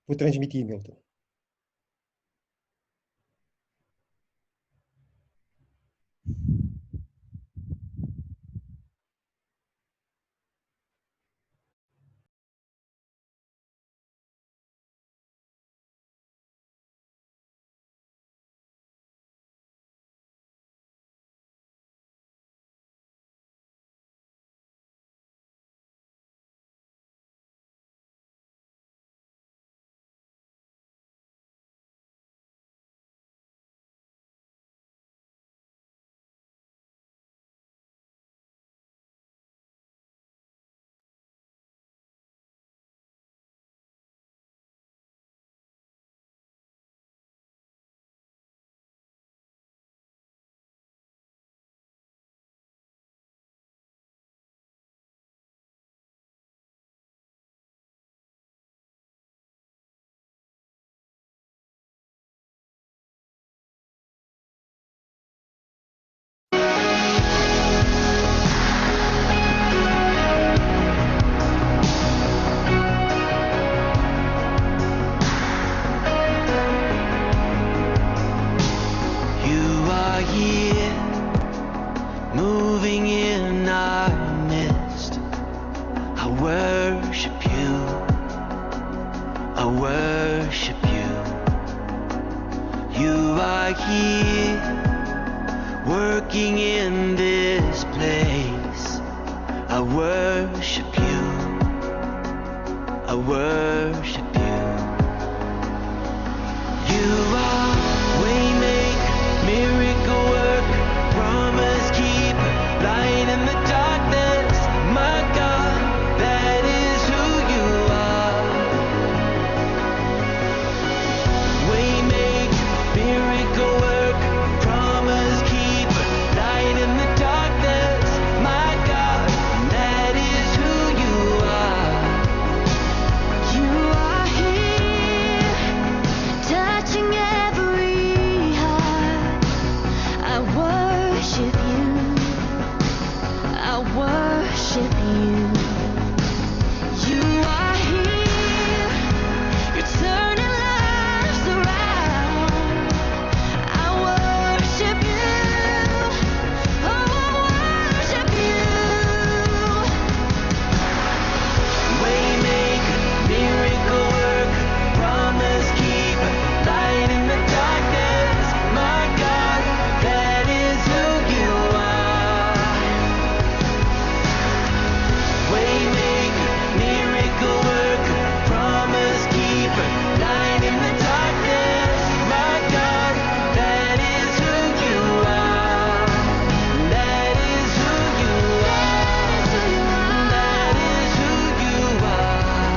Vou transmitir, Milton. You are here, moving in our midst. I worship you, I worship you. You are here, working in this place. I worship you, I worship you. You are waymaker, miracle worker, promise keeper, light in the darkness. My God, that is who you are. Waymaker, miracle worker, promise keeper, light in the darkness. My God, that is who you are. You are here, touching every heart. I worship you, I worship you. You are here, you're turning lives around. I worship you, oh I worship you. Waymaker, miracle worker, promise keeper, light in the darkness. My God, that is who you are. Waymaker, miracle worker, promise keeper, light in the darkness. My God, that is who you are. That is who you are. That is who you are.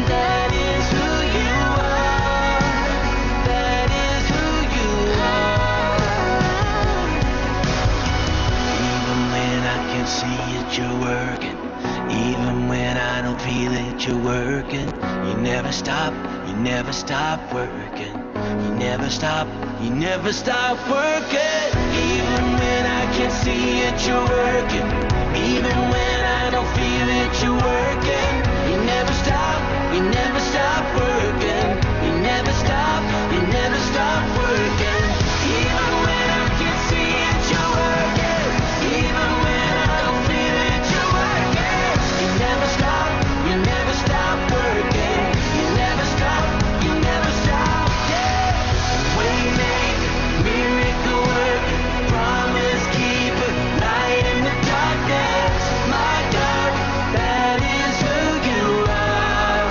That is who you are. That is who you are. Even when I can see it, you're working. Even when I don't feel it, you're working. You never stop working. You never stop working. Even when I can't see it, you're working. Even when I don't feel it, you're working. You never stop working. You never stop working. Even when I can't see it, you're working. Even when I don't feel it, you're working. You never stop working. You never stop, yeah. Waymaker, miracle worker, promise keeper, light in the darkness. My God, that is who you are.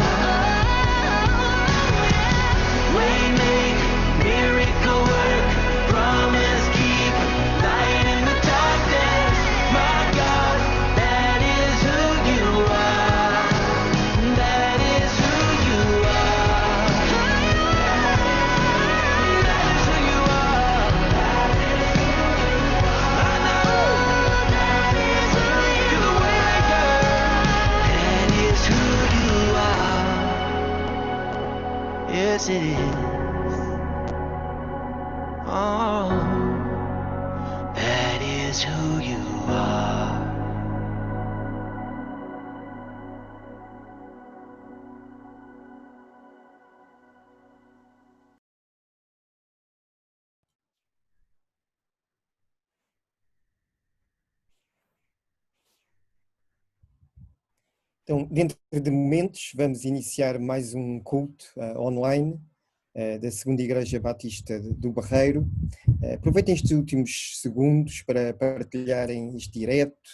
Waymaker, miracle worker, promise keeper, light in the darkness. My God, that is who you are. That is who you are. That is who you are. I know. That is who you are. That is who you are. Yes, it is. Oh, that is who you are. Então, dentro de momentos, vamos iniciar mais um culto online da Segunda Igreja Batista do Barreiro. Aproveitem estes últimos segundos para partilharem este direto.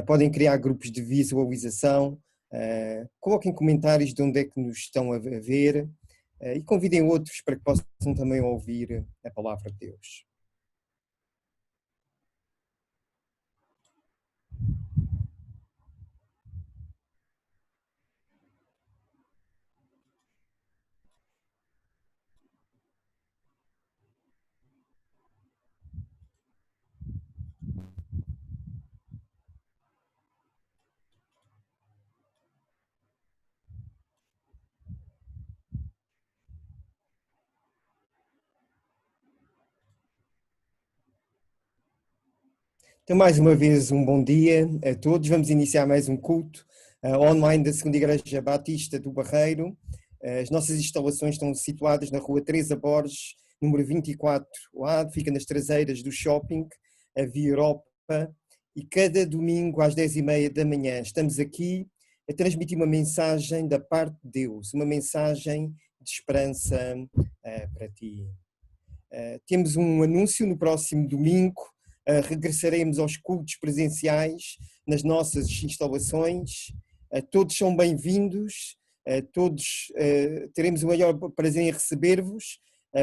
Podem criar grupos de visualização, coloquem comentários de onde é que nos estão a ver e convidem outros para que possam também ouvir a palavra de Deus. Então, mais uma vez, um bom dia a todos. Vamos iniciar mais um culto online da Segunda Igreja Batista do Barreiro. As nossas instalações estão situadas na rua Teresa Borges, número 24A, fica nas traseiras do shopping, a Via Europa, e cada domingo às 10h30 da manhã estamos aqui a transmitir uma mensagem da parte de Deus, uma mensagem de esperança para ti. Temos um anúncio no próximo domingo. Regressaremos aos cultos presenciais nas nossas instalações. Todos são bem-vindos, todos teremos o maior prazer em receber-vos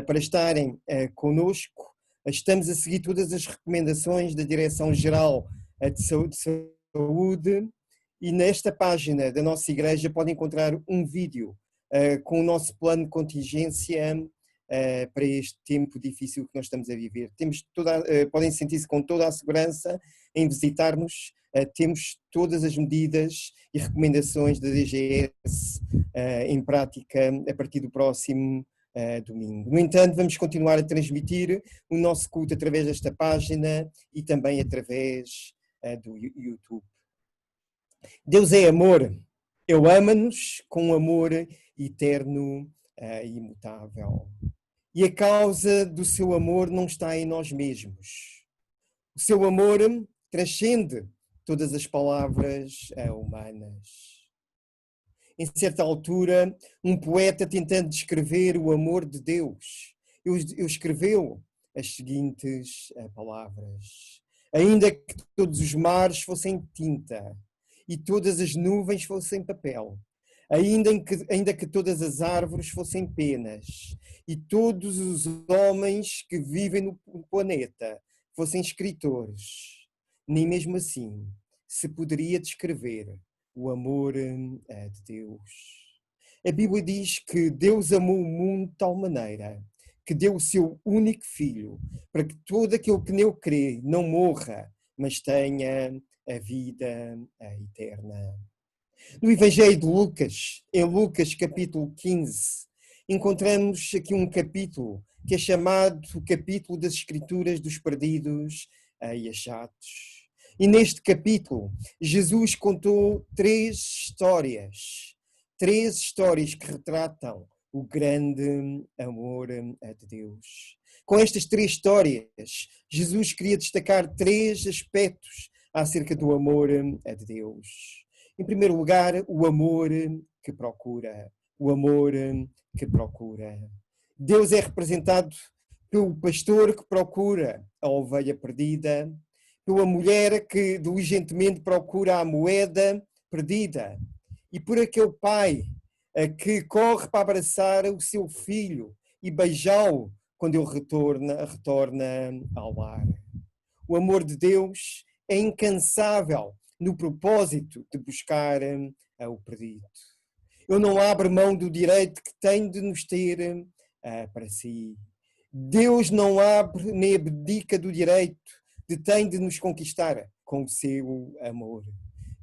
para estarem connosco. Estamos a seguir todas as recomendações da Direção-Geral de Saúde e nesta página da nossa igreja podem encontrar um vídeo com o nosso plano de contingência para este tempo difícil que nós estamos a viver. Podem sentir-se com toda a segurança em visitar-nos. Temos todas as medidas e recomendações da DGS em prática a partir do próximo domingo. No entanto, vamos continuar a transmitir o nosso culto através desta página e também através do YouTube. Deus é amor. Ele ama-nos com um amor eterno e imutável. E a causa do seu amor não está em nós mesmos. O seu amor transcende todas as palavras humanas. Em certa altura, um poeta tentando descrever o amor de Deus, escreveu as seguintes palavras: ainda que todos os mares fossem tinta e todas as nuvens fossem papel, ainda que todas as árvores fossem penas e todos os homens que vivem no planeta fossem escritores, nem mesmo assim se poderia descrever o amor de Deus. A Bíblia diz que Deus amou o mundo de tal maneira que deu o seu único filho para que todo aquele que nele crê não morra, mas tenha a vida eterna. No Evangelho de Lucas, em Lucas capítulo 15, encontramos aqui um capítulo que é chamado o capítulo das Escrituras dos Perdidos e Achados. E neste capítulo, Jesus contou três histórias que retratam o grande amor de Deus. Com estas três histórias, Jesus queria destacar três aspectos acerca do amor de Deus. Em primeiro lugar, o amor que procura. O amor que procura. Deus é representado pelo pastor que procura a ovelha perdida, pela mulher que diligentemente procura a moeda perdida e por aquele pai que corre para abraçar o seu filho e beijá-lo quando ele retorna ao lar. O amor de Deus é incansável no propósito de buscar o perdido. Ele não abre mão do direito que tem de nos ter para si. Deus não abre nem abdica do direito que tem de nos conquistar com o seu amor.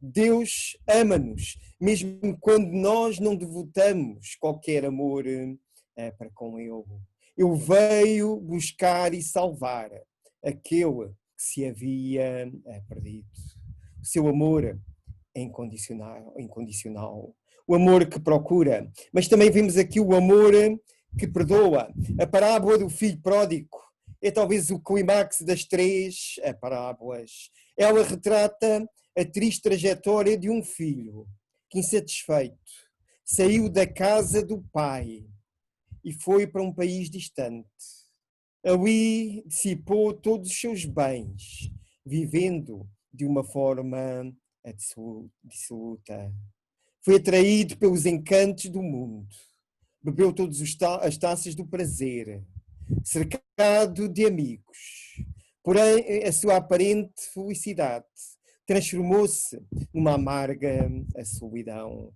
Deus ama-nos, mesmo quando nós não devotamos qualquer amor para com Ele. Ele veio buscar e salvar aquele que se havia perdido. O seu amor é incondicional. O amor que procura. Mas também vemos aqui o amor que perdoa. A parábola do filho pródigo é talvez o clímax das três parábolas. Ela retrata a triste trajetória de um filho que, insatisfeito, saiu da casa do pai e foi para um país distante. Ali dissipou todos os seus bens, vivendo de uma forma dissoluta. Foi atraído pelos encantos do mundo, bebeu todas as taças do prazer, cercado de amigos. Porém, a sua aparente felicidade transformou-se numa amarga solidão.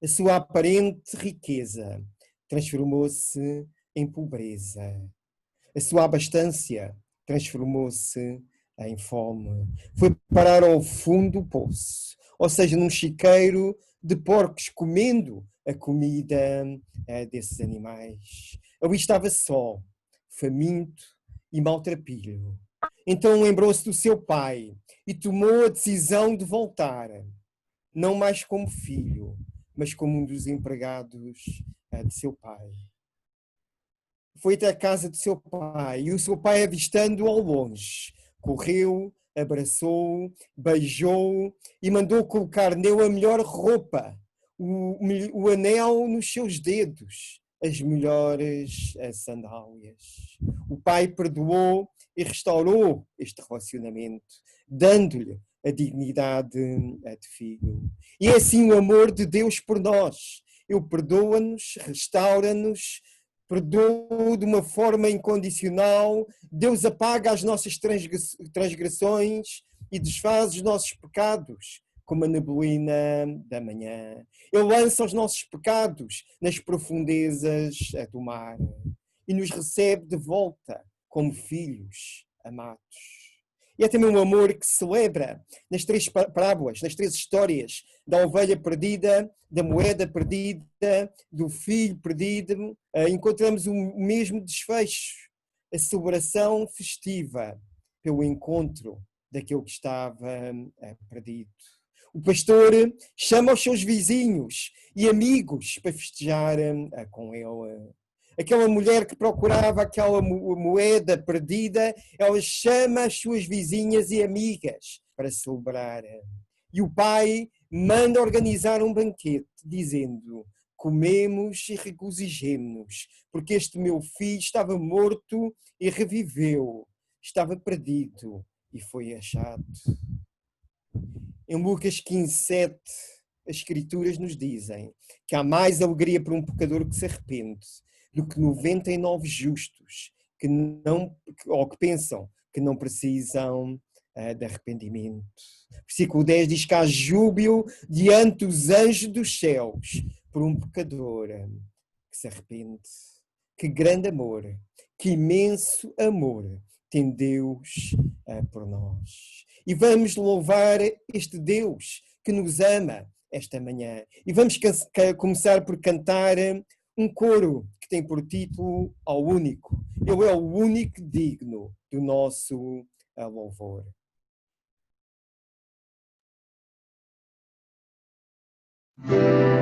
A sua aparente riqueza transformou-se em pobreza. A sua abastança transformou-se em fome. Foi parar ao fundo do poço, ou seja, num chiqueiro de porcos comendo a comida desses animais. Ali estava só, faminto e maltrapilho. Então lembrou-se do seu pai e tomou a decisão de voltar, não mais como filho, mas como um dos empregados de seu pai. Foi até a casa do seu pai e o seu pai, avistando-o ao longe, correu, abraçou-o, beijou-o e mandou colocar nele a melhor roupa, o anel nos seus dedos, as melhores sandálias. O pai perdoou e restaurou este relacionamento, dando-lhe a dignidade de filho. E é assim o amor de Deus por nós. Ele perdoa-nos, restaura-nos, perdoa de uma forma incondicional. Deus apaga as nossas transgressões e desfaz os nossos pecados, como a neblina da manhã. Ele lança os nossos pecados nas profundezas do mar e nos recebe de volta como filhos amados. E é também um amor que celebra nas 3 parábolas, nas 3 histórias, da ovelha perdida, da moeda perdida, do filho perdido. Encontramos o mesmo desfecho, a celebração festiva pelo encontro daquele que estava perdido. O pastor chama os seus vizinhos e amigos para festejar com ele. Aquela mulher que procurava aquela moeda perdida, ela chama as suas vizinhas e amigas para celebrar. E o pai manda organizar um banquete, dizendo: comemos e regozijemo-nos, porque este meu filho estava morto e reviveu, estava perdido e foi achado. Em Lucas 15:7, as Escrituras nos dizem que há mais alegria para um pecador que se arrepende do que 99 justos que pensam que não precisam de arrependimento. Versículo 10 diz que há júbilo diante dos anjos dos céus por um pecador que se arrepende. Que grande amor, que imenso amor tem Deus por nós. E vamos louvar este Deus que nos ama esta manhã. E vamos começar por cantar um coro que tem por título Ao Único. Ele é o único digno do nosso louvor. Thank you.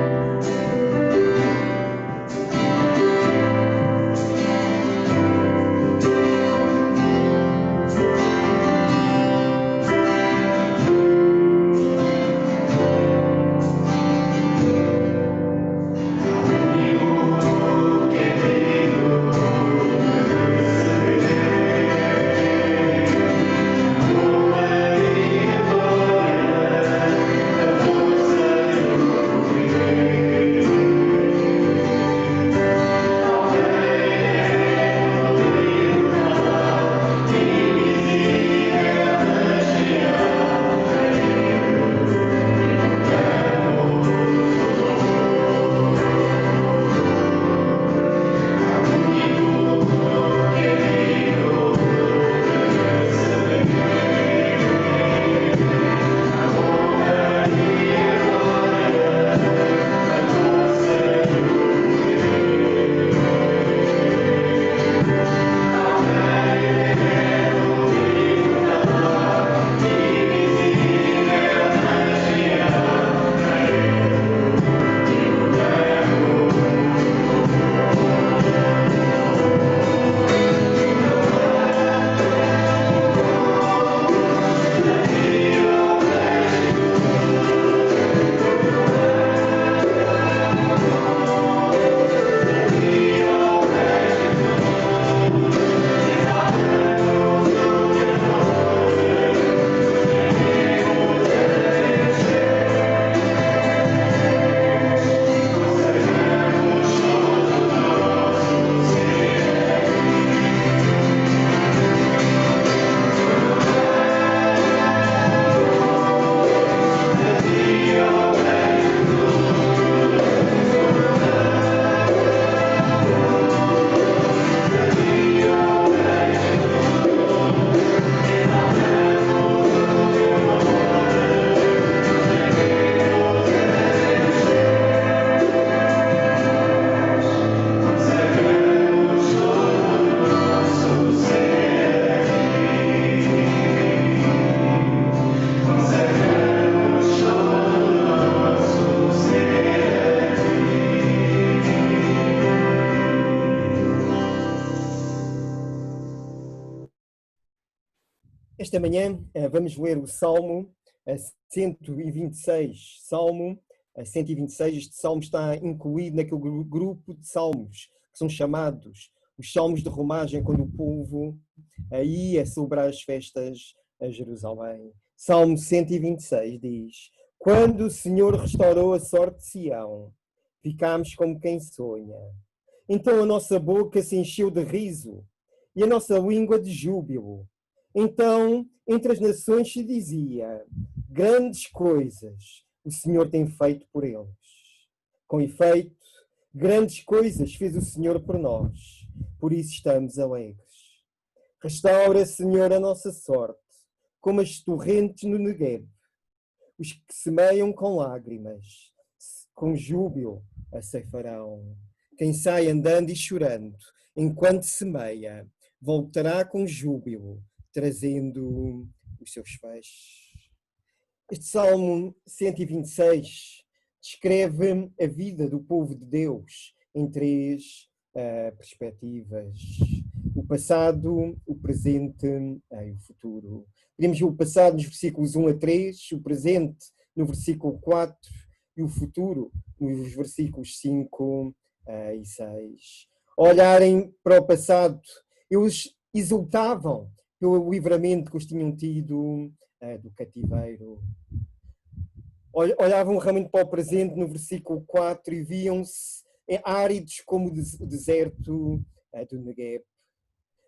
Esta manhã vamos ler o Salmo 126. Salmo 126, este salmo está incluído naquele grupo de salmos que são chamados os salmos de romagem, quando o povo ia celebrar as festas a Jerusalém. Salmo 126 diz: quando o Senhor restaurou a sorte de Sião, ficámos como quem sonha. Então a nossa boca se encheu de riso e a nossa língua de júbilo. Então, entre as nações se dizia: grandes coisas o Senhor tem feito por eles. Com efeito, grandes coisas fez o Senhor por nós, por isso estamos alegres. Restaura, Senhor, a nossa sorte, como as torrentes no Negueb. Os que semeiam com lágrimas, com júbilo a ceifarão. Quem sai andando e chorando, enquanto semeia, voltará com júbilo, trazendo os seus feixes. Este Salmo 126 descreve a vida do povo de Deus em três perspectivas: o passado, o presente e o futuro. Temos o passado nos versículos 1 a 3, o presente no versículo 4 e o futuro nos versículos 5 e 6. Ao olharem para o passado, eles exultavam pelo livramento que eles tinham tido do cativeiro. Olhavam realmente para o presente no versículo 4 e viam-se áridos como o deserto do Negueb.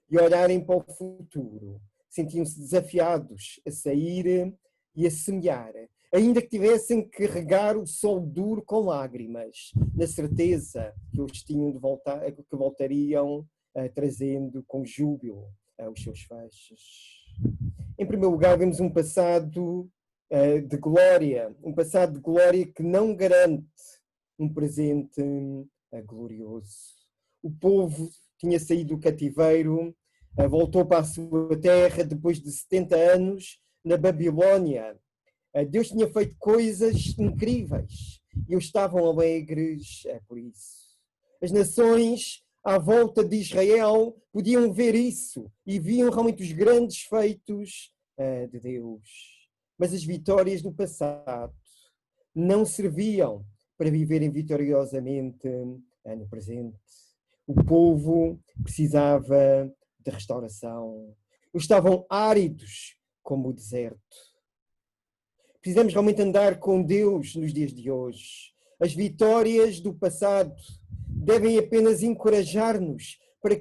E olharem para o futuro, sentiam-se desafiados a sair e a semear, ainda que tivessem que regar o sol duro com lágrimas, na certeza que eles tinham de voltar, que voltariam trazendo com júbilo os seus feixes. Em primeiro lugar, vemos um passado de glória que não garante um presente glorioso. O povo tinha saído do cativeiro, voltou para a sua terra depois de 70 anos na Babilónia. Deus tinha feito coisas incríveis e eles estavam alegres por isso. As nações à volta de Israel podiam ver isso e viam realmente os grandes feitos de Deus. Mas as vitórias do passado não serviam para viverem vitoriosamente no presente. O povo precisava de restauração. Eles estavam áridos como o deserto. Precisamos realmente andar com Deus nos dias de hoje. As vitórias do passado devem apenas encorajar-nos para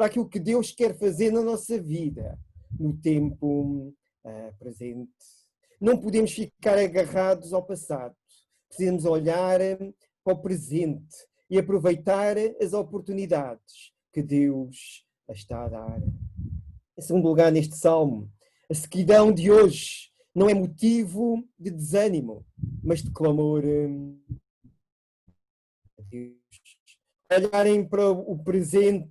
aquilo que Deus quer fazer na nossa vida, no tempo presente. Não podemos ficar agarrados ao passado. Precisamos olhar para o presente e aproveitar as oportunidades que Deus está a dar. Em segundo lugar, neste salmo, a sequidão de hoje não é motivo de desânimo, mas de clamor a Deus. Olharem para o presente,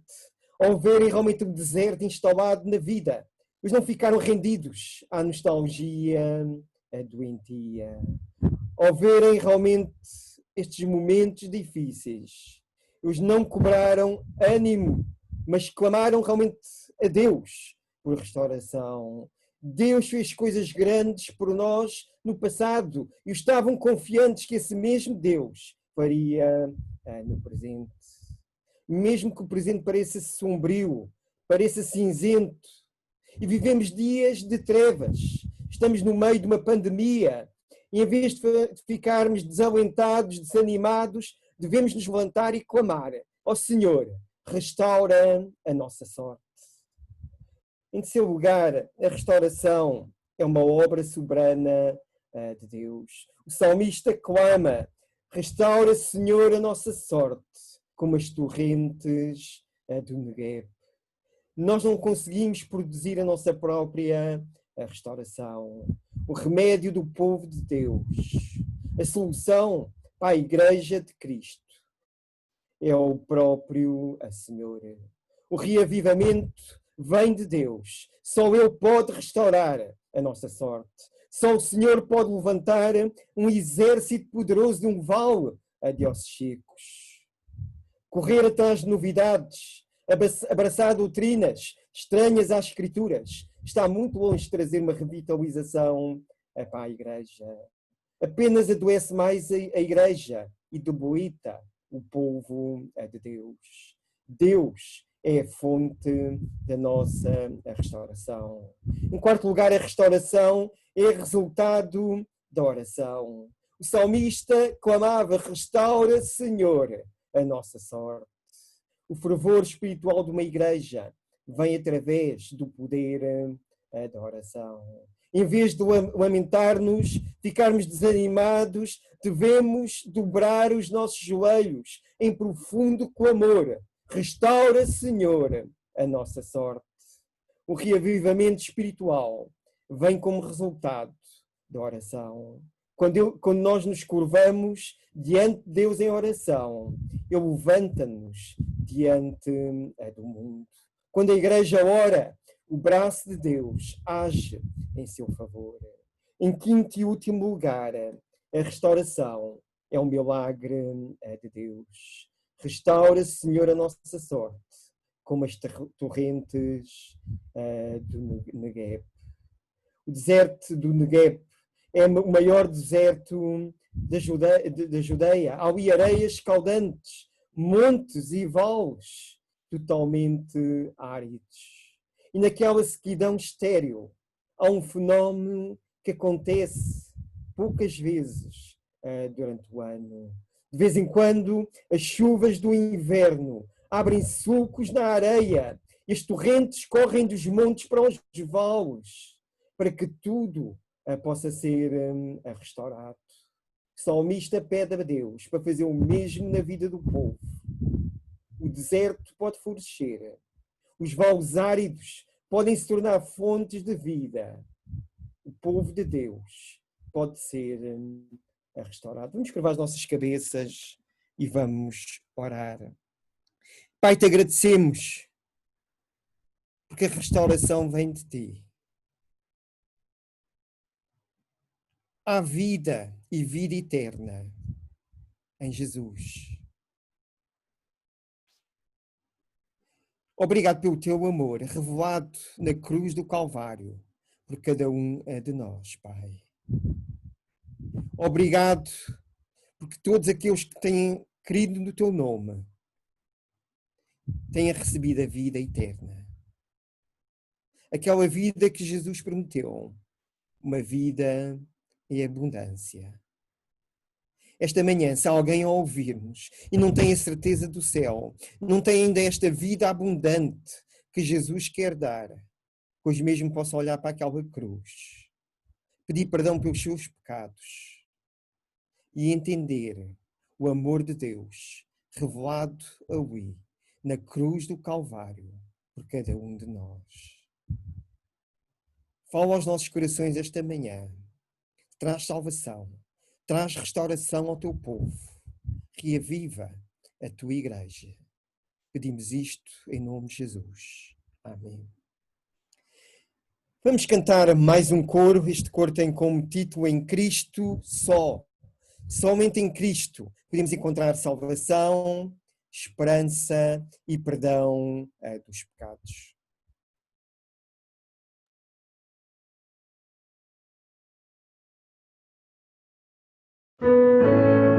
ao verem realmente o deserto instalado na vida, eles não ficaram rendidos à nostalgia doentia. Ao verem realmente estes momentos difíceis, eles não cobraram ânimo, mas clamaram realmente a Deus por restauração. Deus fez coisas grandes por nós no passado e estavam confiantes que esse mesmo Deus faria no presente. Mesmo que o presente pareça sombrio, pareça cinzento, e vivemos dias de trevas, estamos no meio de uma pandemia, e em vez de ficarmos desalentados, desanimados, devemos nos levantar e clamar ao Senhor: restaura a nossa sorte. Em terceiro lugar, a restauração é uma obra soberana de Deus. O salmista clama: restaura, Senhor, a nossa sorte, como as torrentes do Negueb. Nós não conseguimos produzir a nossa própria restauração. O remédio do povo de Deus, a solução para a Igreja de Cristo, é o próprio Senhor. O reavivamento vem de Deus. Só Ele pode restaurar a nossa sorte. Só o Senhor pode levantar um exército poderoso de um vale de ossos secos. Correr atrás de novidades, abraçar doutrinas estranhas às Escrituras, está muito longe de trazer uma revitalização para a igreja. Apenas adoece mais a igreja e debilita o povo de Deus. Deus é a fonte da nossa restauração. Em quarto lugar, a restauração é resultado da oração. O salmista clamava: restaura, Senhor, a nossa sorte. O fervor espiritual de uma igreja vem através do poder da oração. Em vez de lamentar-nos, ficarmos desanimados, devemos dobrar os nossos joelhos em profundo clamor. Restaura, Senhor, a nossa sorte. O reavivamento espiritual vem como resultado da oração. Quando nós nos curvamos diante de Deus em oração, Ele levanta-nos diante do mundo. Quando a igreja ora, o braço de Deus age em seu favor. Em quinto e último lugar, a restauração é um milagre de Deus. Restaura, Senhor, a nossa sorte, como as torrentes do Negueb. O deserto do Negueb é o maior deserto da Judeia. Há ali areias escaldantes, montes e vales totalmente áridos. E naquela sequidão estéril há um fenómeno que acontece poucas vezes durante o ano. De vez em quando, as chuvas do inverno abrem sulcos na areia e as torrentes correm dos montes para os vales, para que tudo possa ser restaurado. O salmista pede a Deus para fazer o mesmo na vida do povo. O deserto pode florescer. Os vales áridos podem se tornar fontes de vida. O povo de Deus pode ser restaurado. Vamos curvar as nossas cabeças e vamos orar. Pai, te agradecemos porque a restauração vem de ti. Há vida e vida eterna em Jesus. Obrigado pelo teu amor revelado na cruz do Calvário por cada um de nós, Pai. Obrigado porque todos aqueles que têm crido no teu nome têm recebido a vida eterna. Aquela vida que Jesus prometeu, uma vida em abundância. Esta manhã, se há alguém a ouvir-nos e não tem a certeza do céu, não tem ainda esta vida abundante que Jesus quer dar, pois mesmo possa olhar para aquela cruz, pedir perdão pelos seus pecados e entender o amor de Deus revelado ali, na cruz do Calvário, por cada um de nós. Fala aos nossos corações esta manhã. Traz salvação, traz restauração ao teu povo, reaviva a tua igreja. Pedimos isto em nome de Jesus. Amém. Vamos cantar mais um coro. Este coro tem como título Em Cristo Só. Somente em Cristo podemos encontrar salvação, esperança e perdão dos pecados. Thank you.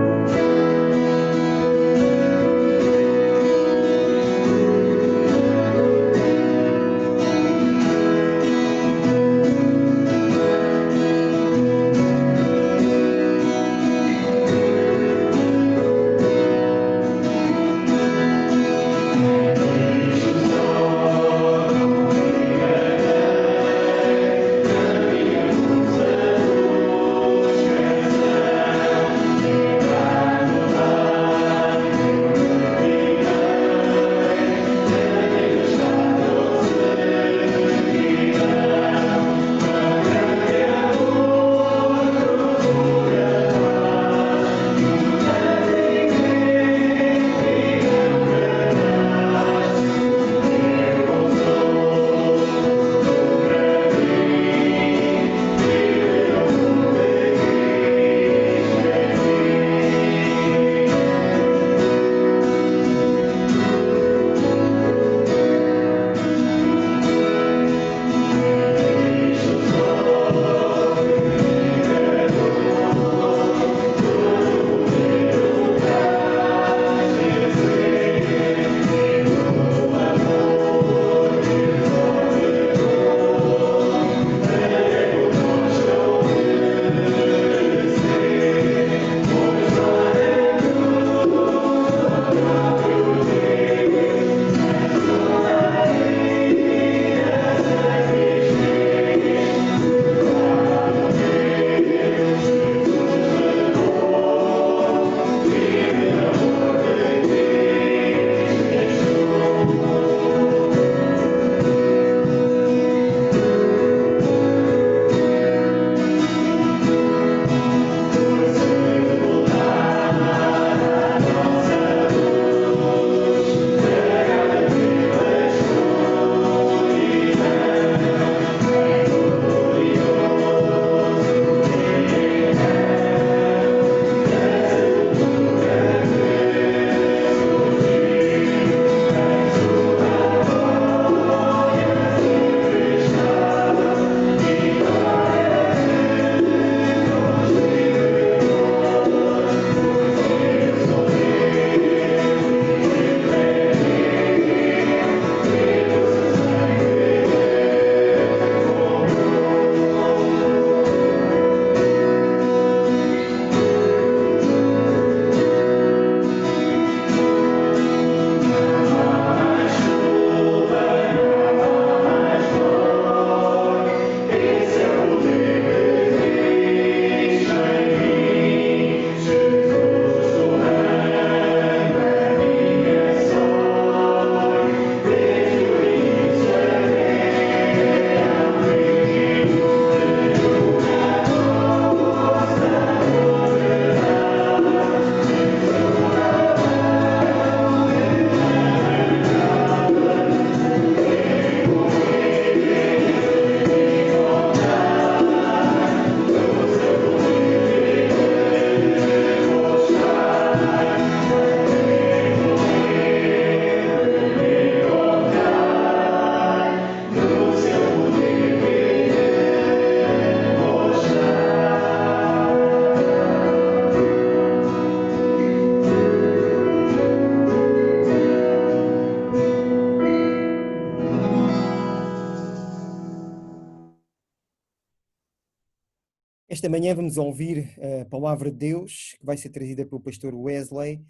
Esta manhã vamos ouvir a palavra de Deus, que vai ser trazida pelo pastor Wesley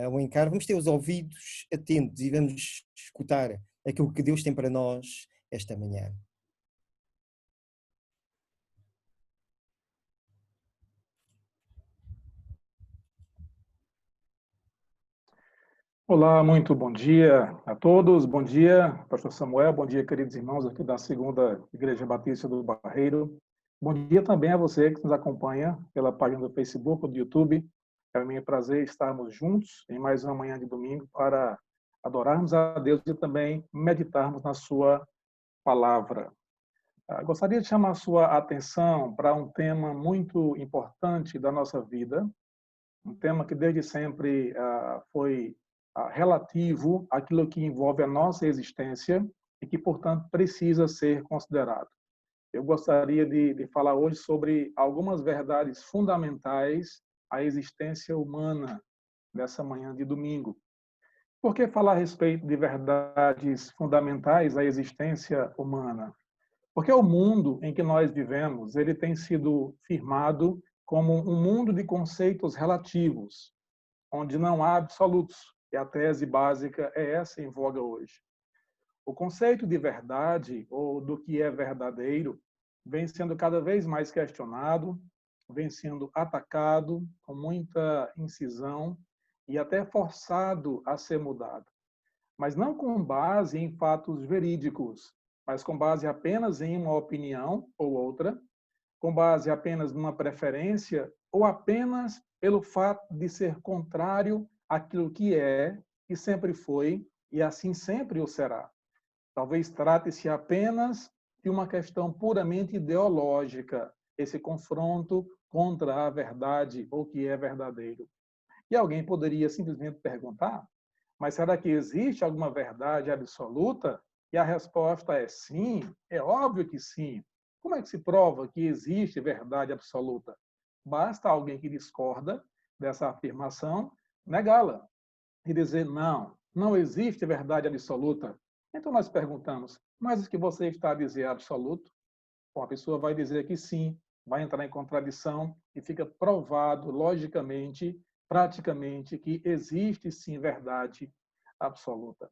Alencar. Vamos ter os ouvidos atentos e vamos escutar aquilo que Deus tem para nós esta manhã. Olá, muito bom dia a todos. Bom dia, pastor Samuel. Bom dia, queridos irmãos aqui da Segunda Igreja Batista do Barreiro. Bom dia também a você que nos acompanha pela página do Facebook ou do YouTube. É um meu prazer estarmos juntos em mais uma manhã de domingo para adorarmos a Deus e também meditarmos na sua palavra. Gostaria de chamar a sua atenção para um tema muito importante da nossa vida, um tema que desde sempre foi relativo àquilo que envolve a nossa existência e que, portanto, precisa ser considerado. Eu gostaria de falar hoje sobre algumas verdades fundamentais à existência humana nessa manhã de domingo. Por que falar a respeito de verdades fundamentais à existência humana? Porque o mundo em que nós vivemos, ele tem sido firmado como um mundo de conceitos relativos, onde não há absolutos, e a tese básica é essa em voga hoje. O conceito de verdade, ou do que é verdadeiro, vem sendo cada vez mais questionado, vem sendo atacado com muita incisão e até forçado a ser mudado. Mas não com base em fatos verídicos, mas com base apenas em uma opinião ou outra, com base apenas numa preferência ou apenas pelo fato de ser contrário àquilo que é, e sempre foi, e assim sempre o será. Talvez trate-se apenas de uma questão puramente ideológica, esse confronto contra a verdade ou que é verdadeiro. E alguém poderia simplesmente perguntar, mas será que existe alguma verdade absoluta? E a resposta é sim, é óbvio que sim. Como é que se prova que existe verdade absoluta? Basta alguém que discorda dessa afirmação negá-la e dizer não, não existe verdade absoluta. Então nós perguntamos, mas o que você está a dizer é absoluto? Bom, a pessoa vai dizer que sim, vai entrar em contradição e fica provado, logicamente, praticamente, que existe sim verdade absoluta.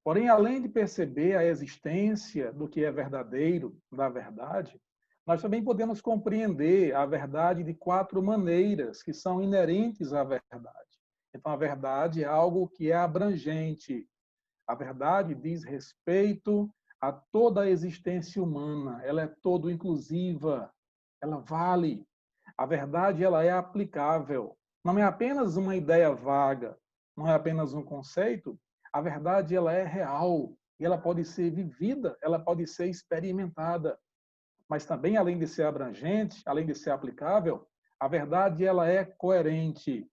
Porém, além de perceber a existência do que é verdadeiro, da verdade, nós também podemos compreender a verdade de 4 maneiras que são inerentes à verdade. Então, a verdade é algo que é abrangente. A verdade diz respeito a toda a existência humana. Ela é todo inclusiva. Ela vale. A verdade, ela é aplicável. Não é apenas uma ideia vaga. Não é apenas um conceito. A verdade, ela é real. E ela pode ser vivida. Ela pode ser experimentada. Mas também, além de ser abrangente, além de ser aplicável, a verdade, ela é coerente.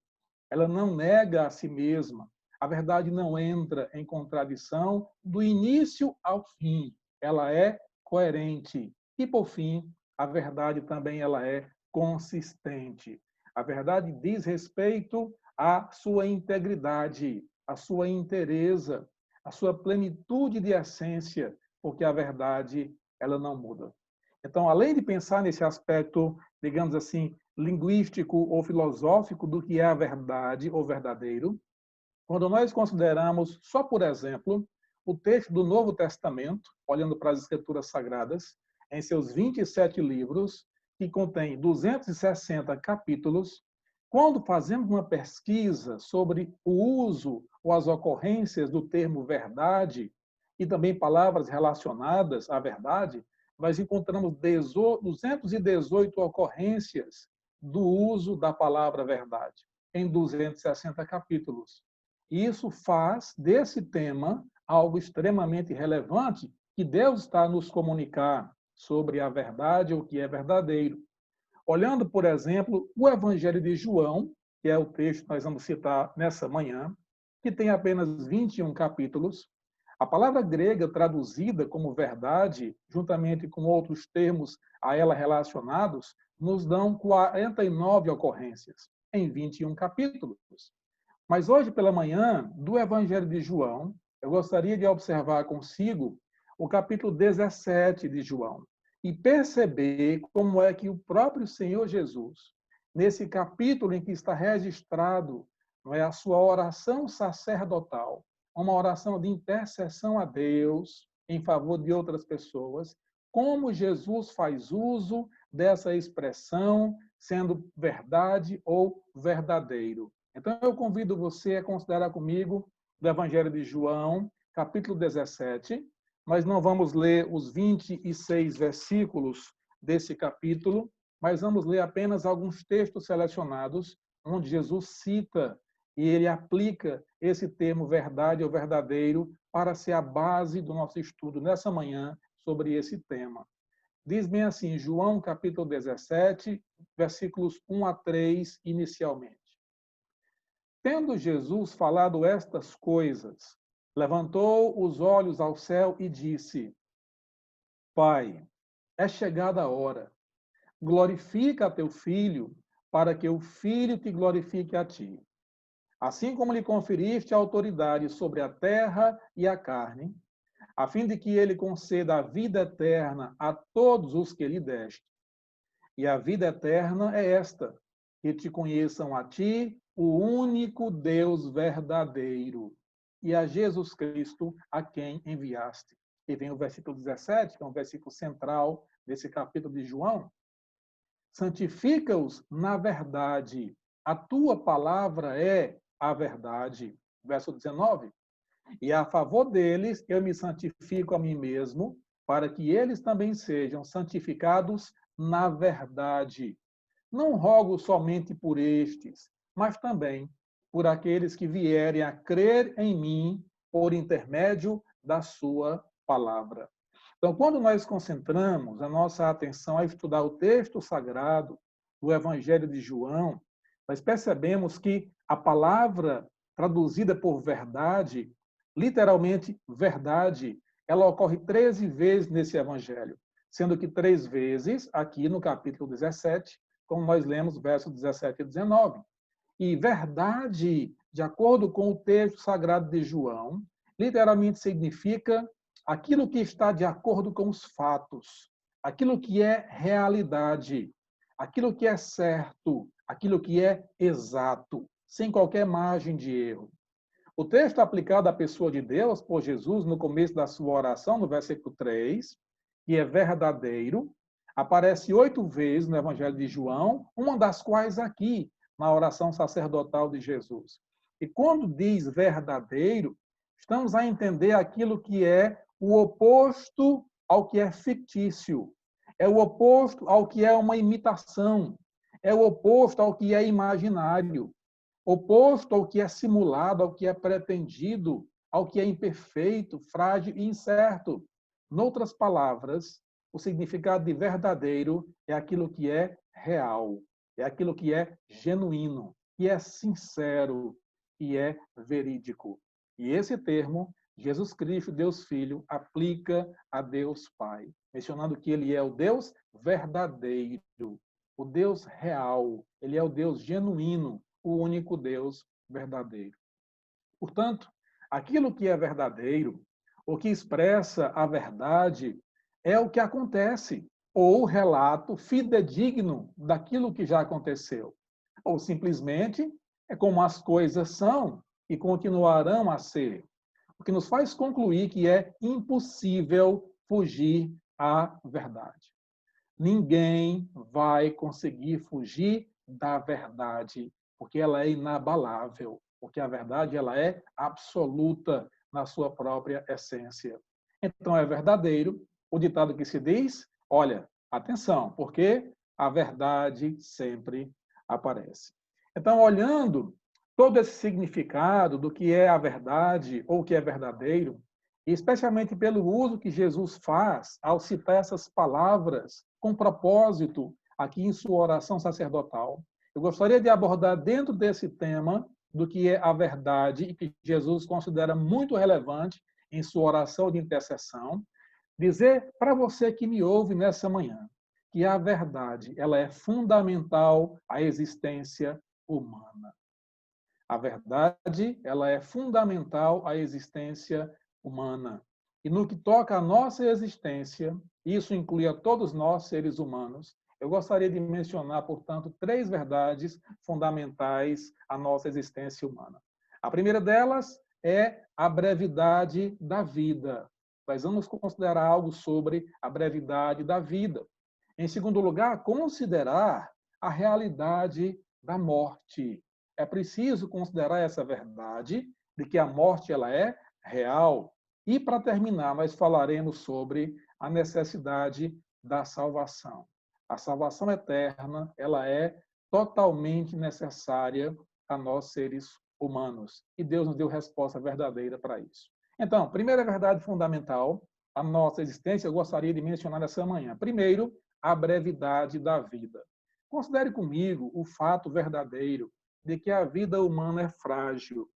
Ela não nega a si mesma. A verdade não entra em contradição do início ao fim. Ela é coerente. E, por fim, a verdade também ela é consistente. A verdade diz respeito à sua integridade, à sua inteireza, à sua plenitude de essência, porque a verdade ela não muda. Então, além de pensar nesse aspecto, digamos assim, linguístico ou filosófico do que é a verdade ou verdadeiro, quando nós consideramos, só por exemplo, o texto do Novo Testamento, olhando para as Escrituras Sagradas, em seus 27 livros, que contém 260 capítulos, quando fazemos uma pesquisa sobre o uso ou as ocorrências do termo verdade e também palavras relacionadas à verdade, nós encontramos 218 ocorrências do uso da palavra verdade, em 260 capítulos. Isso faz desse tema algo extremamente relevante que Deus está a nos comunicar sobre a verdade, o que é verdadeiro. Olhando, por exemplo, o Evangelho de João, que é o texto que nós vamos citar nessa manhã, que tem apenas 21 capítulos. A palavra grega traduzida como verdade, juntamente com outros termos a ela relacionados, nos dão 49 ocorrências em 21 capítulos. Mas hoje pela manhã, do Evangelho de João, eu gostaria de observar consigo o capítulo 17 de João e perceber como é que o próprio Senhor Jesus, nesse capítulo em que está registrado, não é, a sua oração sacerdotal, uma oração de intercessão a Deus em favor de outras pessoas, como Jesus faz uso dessa expressão sendo verdade ou verdadeiro. Então, eu convido você a considerar comigo o Evangelho de João, capítulo 17. Nós não vamos ler os 26 versículos desse capítulo, mas vamos ler apenas alguns textos selecionados, onde Jesus cita e ele aplica esse termo verdade ou verdadeiro para ser a base do nosso estudo nessa manhã sobre esse tema. Diz bem assim, João capítulo 17, versículos 1 a 3, inicialmente. Tendo Jesus falado estas coisas, levantou os olhos ao céu e disse: Pai, é chegada a hora. Glorifica a teu Filho, para que o Filho te glorifique a ti. Assim como lhe conferiste a autoridade sobre a terra e a carne, a fim de que ele conceda a vida eterna a todos os que lhe deste. E a vida eterna é esta, que te conheçam a ti, o único Deus verdadeiro, e a Jesus Cristo, a quem enviaste. E vem o versículo 17, que é um versículo central desse capítulo de João. Santifica-os na verdade. A tua palavra é a verdade. Verso 19. E a favor deles eu me santifico a mim mesmo, para que eles também sejam santificados na verdade. Não rogo somente por estes, mas também por aqueles que vierem a crer em mim por intermédio da sua palavra. Então, quando nós concentramos a nossa atenção a estudar o texto sagrado do Evangelho de João, nós percebemos que a palavra traduzida por verdade, literalmente verdade, ela ocorre 13 vezes nesse Evangelho, sendo que 3 vezes aqui no capítulo 17, como nós lemos versos 17 e 19. E verdade, de acordo com o texto sagrado de João, literalmente significa aquilo que está de acordo com os fatos, aquilo que é realidade, aquilo que é certo, aquilo que é exato, sem qualquer margem de erro. O texto aplicado à pessoa de Deus por Jesus no começo da sua oração, no versículo 3, que é verdadeiro, aparece 8 vezes no Evangelho de João, uma das quais aqui, na oração sacerdotal de Jesus. E quando diz verdadeiro, estamos a entender aquilo que é o oposto ao que é fictício, é o oposto ao que é uma imitação, é o oposto ao que é imaginário, oposto ao que é simulado, ao que é pretendido, ao que é imperfeito, frágil e incerto. Noutras palavras, o significado de verdadeiro é aquilo que é real, é aquilo que é genuíno, que é sincero e é verídico. E esse termo, Jesus Cristo, Deus Filho, aplica a Deus Pai, mencionando que ele é o Deus verdadeiro, o Deus real, ele é o Deus genuíno, o único Deus verdadeiro. Portanto, aquilo que é verdadeiro, o que expressa a verdade, é o que acontece, ou o relato fidedigno daquilo que já aconteceu. Ou simplesmente é como as coisas são e continuarão a ser. O que nos faz concluir que é impossível fugir à verdade. Ninguém vai conseguir fugir da verdade, porque ela é inabalável, porque a verdade ela é absoluta na sua própria essência. Então é verdadeiro o ditado que se diz, olha, atenção, porque a verdade sempre aparece. Então, olhando todo esse significado do que é a verdade ou o que é verdadeiro, e especialmente pelo uso que Jesus faz ao citar essas palavras com propósito aqui em sua oração sacerdotal, eu gostaria de abordar dentro desse tema do que é a verdade e que Jesus considera muito relevante em sua oração de intercessão, dizer para você que me ouve nessa manhã que a verdade, ela é fundamental à existência humana. A verdade, ela é fundamental à existência humana. E no que toca à nossa existência, isso inclui a todos nós, seres humanos, eu gostaria de mencionar, portanto, 3 verdades fundamentais à nossa existência humana. A primeira delas é a brevidade da vida. Nós vamos considerar algo sobre a brevidade da vida. Em segundo lugar, considerar a realidade da morte. É preciso considerar essa verdade de que a morte ela é real. E, para terminar, nós falaremos sobre a necessidade da salvação. A salvação eterna, ela é totalmente necessária a nós, seres humanos. E Deus nos deu resposta verdadeira para isso. Então, primeira verdade fundamental, a nossa existência, eu gostaria de mencionar essa manhã. Primeiro, a brevidade da vida. Considere comigo o fato verdadeiro de que a vida humana é frágil.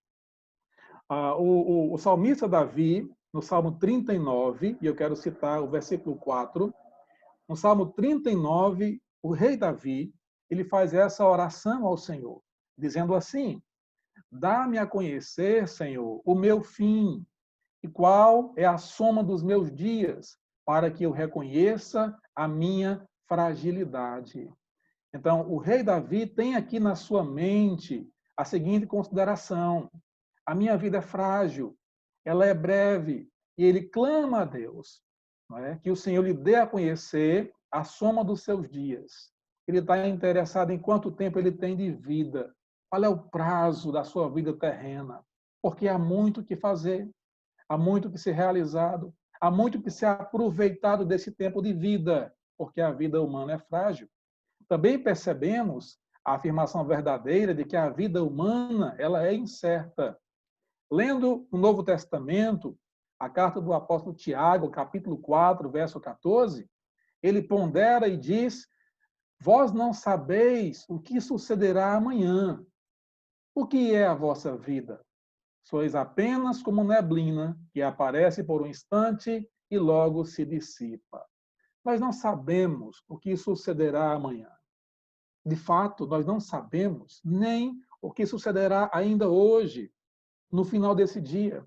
O salmista Davi, no Salmo 39, e eu quero citar o versículo 4, no Salmo 39, o rei Davi, ele faz essa oração ao Senhor, dizendo assim: dá-me a conhecer, Senhor, o meu fim, e qual é a soma dos meus dias, para que eu reconheça a minha fragilidade. Então, o rei Davi tem aqui na sua mente a seguinte consideração: a minha vida é frágil, ela é breve, e ele clama a Deus, não é? Que o Senhor lhe dê a conhecer a soma dos seus dias. Ele está interessado em quanto tempo ele tem de vida, qual é o prazo da sua vida terrena, porque há muito que fazer, há muito que ser realizado, há muito que ser aproveitado desse tempo de vida, porque a vida humana é frágil. Também percebemos a afirmação verdadeira de que a vida humana ela é incerta. Lendo o Novo Testamento, a carta do apóstolo Tiago, capítulo 4, verso 14, ele pondera e diz: vós não sabeis o que sucederá amanhã. O que é a vossa vida? Sois apenas como neblina que aparece por um instante e logo se dissipa. Nós não sabemos o que sucederá amanhã. De fato, nós não sabemos nem o que sucederá ainda hoje, no final desse dia.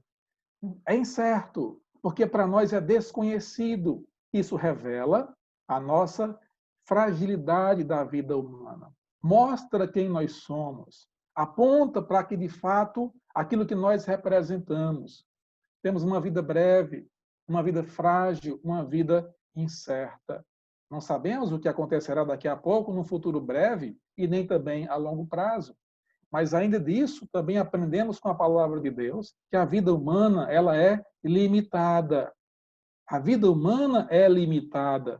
É incerto, porque para nós é desconhecido. Isso revela a nossa fragilidade da vida humana. Mostra quem nós somos. Aponta para que, de fato, aquilo que nós representamos. Temos uma vida breve, uma vida frágil, uma vida incerta. Não sabemos o que acontecerá daqui a pouco, num futuro breve, e nem também a longo prazo. Mas ainda disso, também aprendemos com a palavra de Deus que a vida humana ela é limitada. A vida humana é limitada.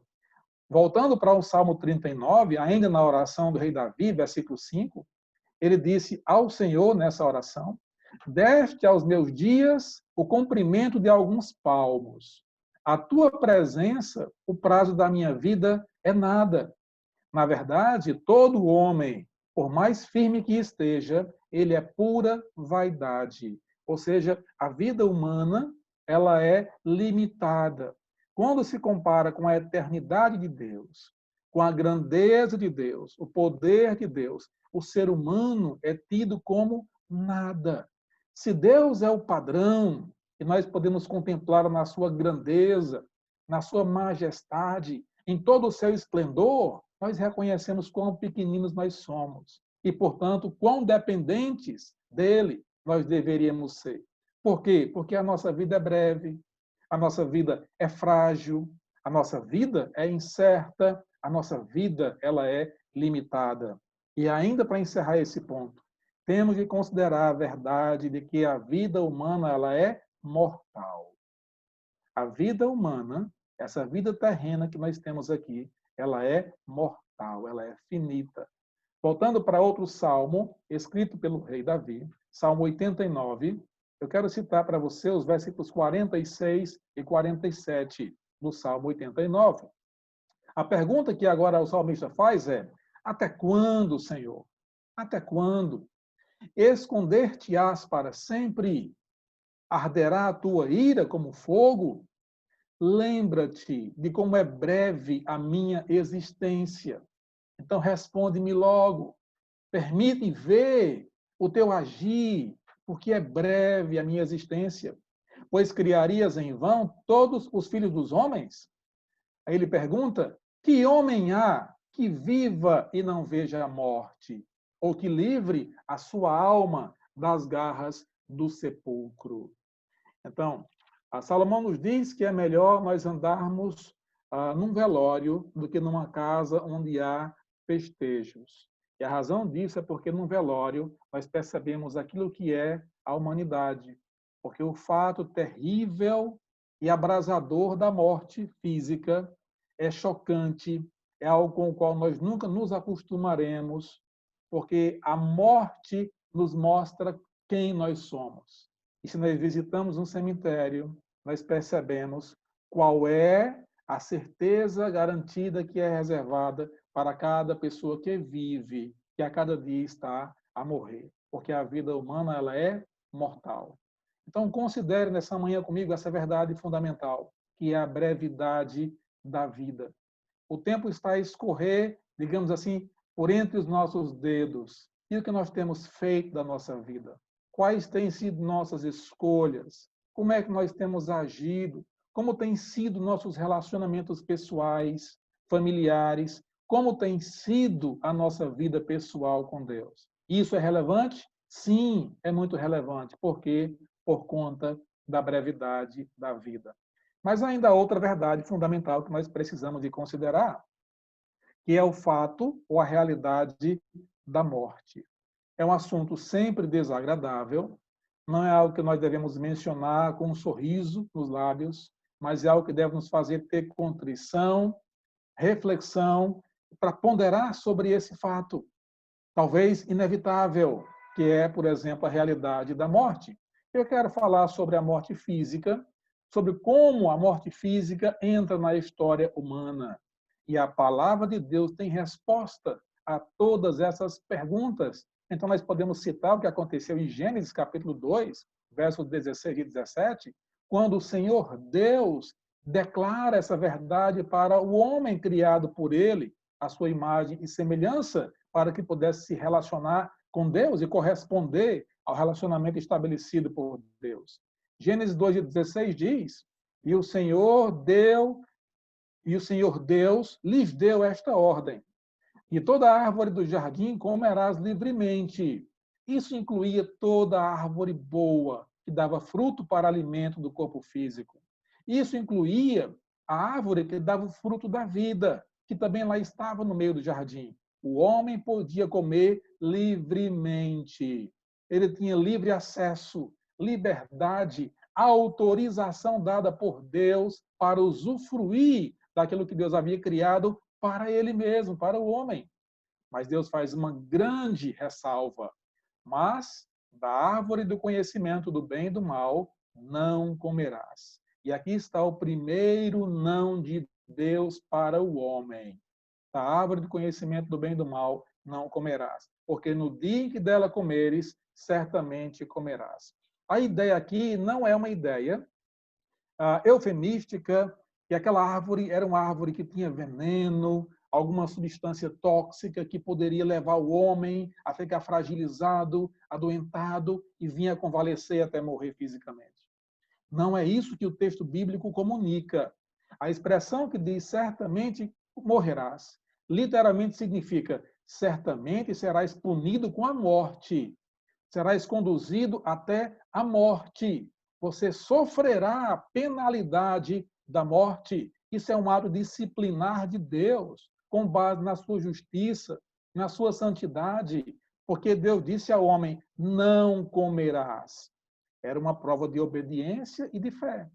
Voltando para o Salmo 39, ainda na oração do rei Davi, versículo 5, ele disse ao Senhor nessa oração: deste aos meus dias o comprimento de alguns palmos. A tua presença, o prazo da minha vida é nada. Na verdade, todo homem, por mais firme que esteja, ele é pura vaidade. Ou seja, a vida humana, ela é limitada. Quando se compara com a eternidade de Deus, com a grandeza de Deus, o poder de Deus, o ser humano é tido como nada. Se Deus é o padrão, e nós podemos contemplar na sua grandeza, na sua majestade, em todo o seu esplendor, nós reconhecemos quão pequeninos nós somos e, portanto, quão dependentes dele nós deveríamos ser. Por quê? Porque a nossa vida é breve, a nossa vida é frágil, a nossa vida é incerta, a nossa vida ela é limitada. E ainda para encerrar esse ponto, temos de considerar a verdade de que a vida humana ela é mortal. A vida humana, essa vida terrena que nós temos aqui, ela é mortal, ela é finita. Voltando para outro salmo, escrito pelo rei Davi, Salmo 89, eu quero citar para você os versículos 46 e 47 do Salmo 89. A pergunta que agora o salmista faz é: até quando, Senhor, Até quando? Esconder-te-ás para sempre? Arderá a tua ira como fogo? Lembra-te de como é breve a minha existência. Então responde-me logo. Permite ver o teu agir, porque é breve a minha existência. Pois criarias em vão todos os filhos dos homens? Aí ele pergunta: que homem há que viva e não veja a morte? Ou que livre a sua alma das garras do sepulcro? Então, a Salomão nos diz que é melhor nós andarmos num velório do que numa casa onde há festejos. E a razão disso é porque num velório nós percebemos aquilo que é a humanidade. Porque o fato terrível e abrasador da morte física é chocante, é algo com o qual nós nunca nos acostumaremos, porque a morte nos mostra quem nós somos. E se nós visitamos um cemitério, nós percebemos qual é a certeza garantida que é reservada para cada pessoa que vive, que a cada dia está a morrer, porque a vida humana ela é mortal. Então, considere nessa manhã comigo essa verdade fundamental, que é a brevidade da vida. O tempo está a escorrer, digamos assim, por entre os nossos dedos. E o que nós temos feito da nossa vida? Quais têm sido nossas escolhas? Como é que nós temos agido? Como têm sido nossos relacionamentos pessoais, familiares? Como tem sido a nossa vida pessoal com Deus? Isso é relevante? Sim, é muito relevante. Por quê? Por conta da brevidade da vida. Mas ainda há outra verdade fundamental que nós precisamos de considerar, que é o fato ou a realidade da morte. É um assunto sempre desagradável, não é algo que nós devemos mencionar com um sorriso nos lábios, mas é algo que deve nos fazer ter contrição, reflexão, para ponderar sobre esse fato, talvez inevitável, que é, por exemplo, a realidade da morte. Eu quero falar sobre a morte física, sobre como a morte física entra na história humana. E a palavra de Deus tem resposta a todas essas perguntas. Então, nós podemos citar o que aconteceu em Gênesis, capítulo 2, versos 16 e 17, quando o Senhor Deus declara essa verdade para o homem criado por ele, a sua imagem e semelhança, para que pudesse se relacionar com Deus e corresponder ao relacionamento estabelecido por Deus. Gênesis 2:16 diz: E o Senhor Deus lhes deu esta ordem: e toda árvore do jardim comerás livremente. Isso incluía toda árvore boa, que dava fruto para alimento do corpo físico. Isso incluía a árvore que dava o fruto da vida, que também lá estava no meio do jardim. O homem podia comer livremente. Ele tinha livre acesso, liberdade, autorização dada por Deus para usufruir daquilo que Deus havia criado para ele mesmo, para o homem. Mas Deus faz uma grande ressalva. Mas da árvore do conhecimento do bem e do mal não comerás. E aqui está o primeiro não de Deus para o homem. Da árvore do conhecimento do bem e do mal não comerás, porque no dia em que dela comeres, certamente comerás. A ideia aqui não é uma ideia eufemística, que aquela árvore era uma árvore que tinha veneno, alguma substância tóxica que poderia levar o homem a ficar fragilizado, adoentado e vinha a convalescer até morrer fisicamente. Não é isso que o texto bíblico comunica. A expressão que diz certamente morrerás, literalmente significa certamente serás punido com a morte, serás conduzido até a morte. Você sofrerá a penalidade da morte. Isso é um ato disciplinar de Deus, com base na sua justiça, na sua santidade, porque Deus disse ao homem: não comerás. Era uma prova de obediência e de fé.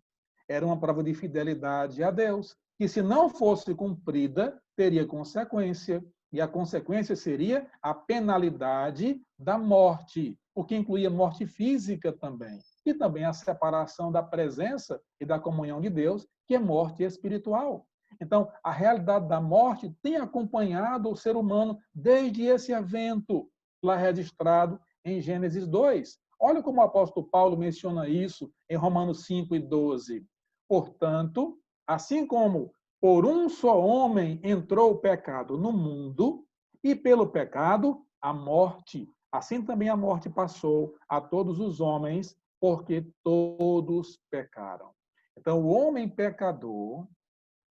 Era uma prova de fidelidade a Deus, que se não fosse cumprida, teria consequência, e a consequência seria a penalidade da morte, o que incluía morte física também, e também a separação da presença e da comunhão de Deus, que é morte espiritual. Então, a realidade da morte tem acompanhado o ser humano desde esse evento. lá registrado em Gênesis 2. Olha como o apóstolo Paulo menciona isso em Romanos 5 e 12. Portanto, assim como por um só homem entrou o pecado no mundo, e pelo pecado a morte, assim também a morte passou a todos os homens, porque todos pecaram. Então, o homem pecador,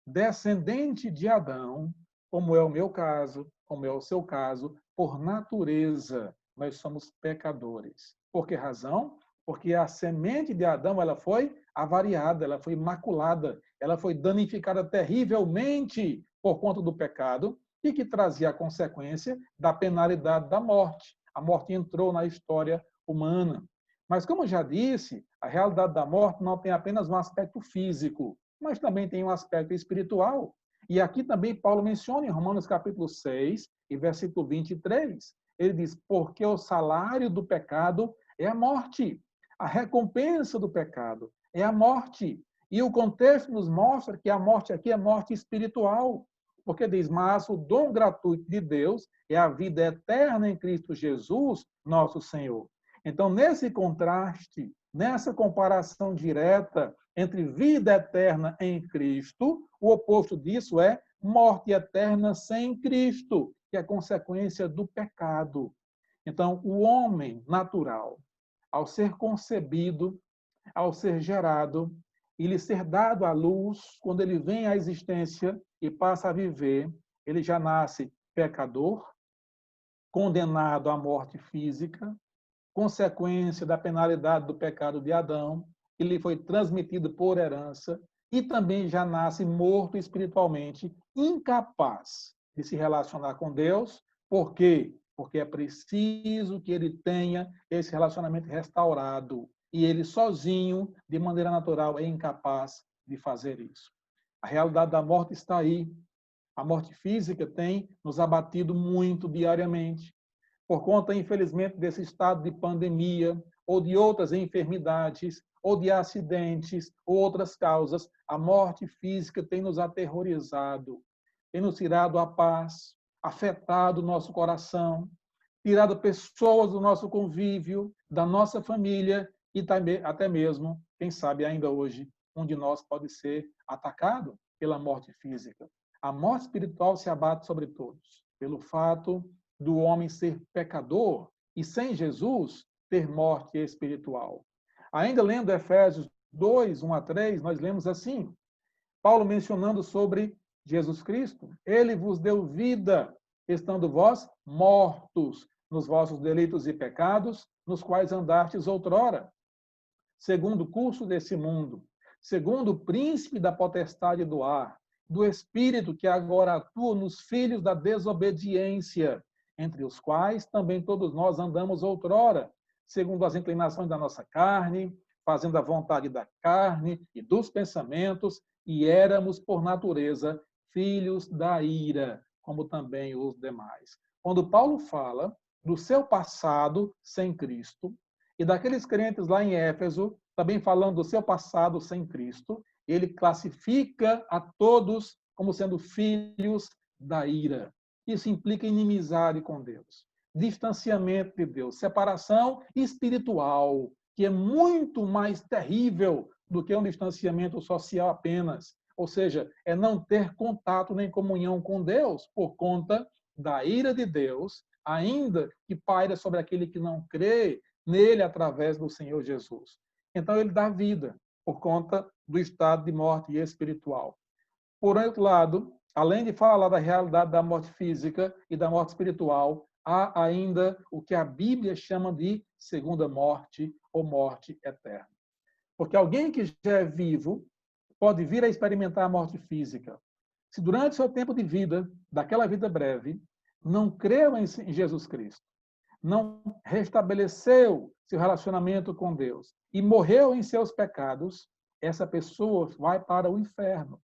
descendente de Adão, como é o meu caso, como é o seu caso, por natureza, nós somos pecadores. Por que razão? Porque a semente de Adão ela foi avariada, ela foi maculada, ela foi danificada terrivelmente por conta do pecado e que trazia a consequência da penalidade da morte. A morte entrou na história humana. Mas, como eu já disse, a realidade da morte não tem apenas um aspecto físico, mas também tem um aspecto espiritual. E aqui também Paulo menciona em Romanos capítulo 6 e versículo 23, ele diz, porque o salário do pecado é a morte, a recompensa do pecado é a morte. E o contexto nos mostra que a morte aqui é morte espiritual, porque diz, mas o dom gratuito de Deus é a vida eterna em Cristo Jesus, nosso Senhor. Então, nesse contraste, nessa comparação direta entre vida eterna em Cristo, o oposto disso é morte eterna sem Cristo, que é consequência do pecado. Então, o homem natural, ao ser concebido, ao ser gerado, e lhe ser dado à luz, quando ele vem à existência e passa a viver, ele já nasce pecador, condenado à morte física, consequência da penalidade do pecado de Adão, que lhe foi transmitido por herança, e também já nasce morto espiritualmente, incapaz de se relacionar com Deus. Por quê? Porque é preciso que ele tenha esse relacionamento restaurado. E ele sozinho, de maneira natural, é incapaz de fazer isso. A realidade da morte está aí. A morte física tem nos abatido muito diariamente. Por conta, infelizmente, desse estado de pandemia, ou de outras enfermidades, ou de acidentes, ou outras causas, a morte física tem nos aterrorizado, tem nos tirado a paz, afetado o nosso coração, tirado pessoas do nosso convívio, da nossa família, e até mesmo, quem sabe ainda hoje, um de nós pode ser atacado pela morte física. A morte espiritual se abate sobre todos, pelo fato do homem ser pecador e, sem Jesus, ter morte espiritual. Ainda lendo Efésios 2, 1 a 3, nós lemos assim, Paulo mencionando sobre Jesus Cristo, ele vos deu vida, estando vós mortos nos vossos delitos e pecados, nos quais andastes outrora, segundo o curso desse mundo, segundo o príncipe da potestade do ar, do espírito que agora atua nos filhos da desobediência, entre os quais também todos nós andamos outrora, segundo as inclinações da nossa carne, fazendo a vontade da carne e dos pensamentos, e éramos, por natureza, filhos da ira, como também os demais. Quando Paulo fala do seu passado sem Cristo, e daqueles crentes lá em Éfeso, também falando do seu passado sem Cristo, ele classifica a todos como sendo filhos da ira. Isso implica inimizade com Deus, distanciamento de Deus, separação espiritual, que é muito mais terrível do que um distanciamento social apenas. Ou seja, é não ter contato nem comunhão com Deus por conta da ira de Deus, ainda que paira sobre aquele que não crê nele através do Senhor Jesus. Então, ele dá vida por conta do estado de morte espiritual. Por outro lado, além de falar da realidade da morte física e da morte espiritual, há ainda o que a Bíblia chama de segunda morte ou morte eterna. Porque alguém que já é vivo pode vir a experimentar a morte física. Se durante seu tempo de vida, daquela vida breve, não creu em Jesus Cristo, não restabeleceu seu relacionamento com Deus e morreu em seus pecados, essa pessoa vai para o inferno.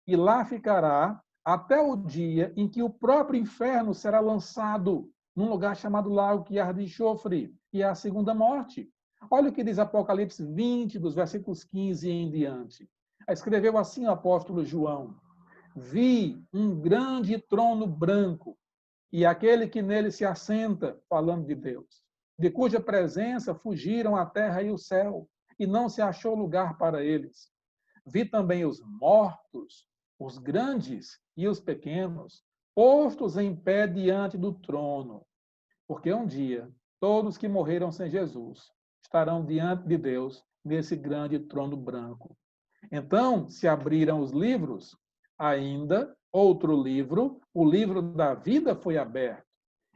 E lá ficará até o dia em que o próprio inferno será lançado num lugar chamado lago que arde enxofre, e é a segunda morte. Olha o que diz Apocalipse 20, dos versículos 15 em diante. Escreveu assim o apóstolo João: vi um grande trono branco, e aquele que nele se assenta, falando de Deus, de cuja presença fugiram a terra e o céu, e não se achou lugar para eles. Vi também os mortos, os grandes e os pequenos, postos em pé diante do trono. Porque um dia, todos que morreram sem Jesus estarão diante de Deus nesse grande trono branco. Então se abriram os livros, ainda outro livro, o livro da vida foi aberto,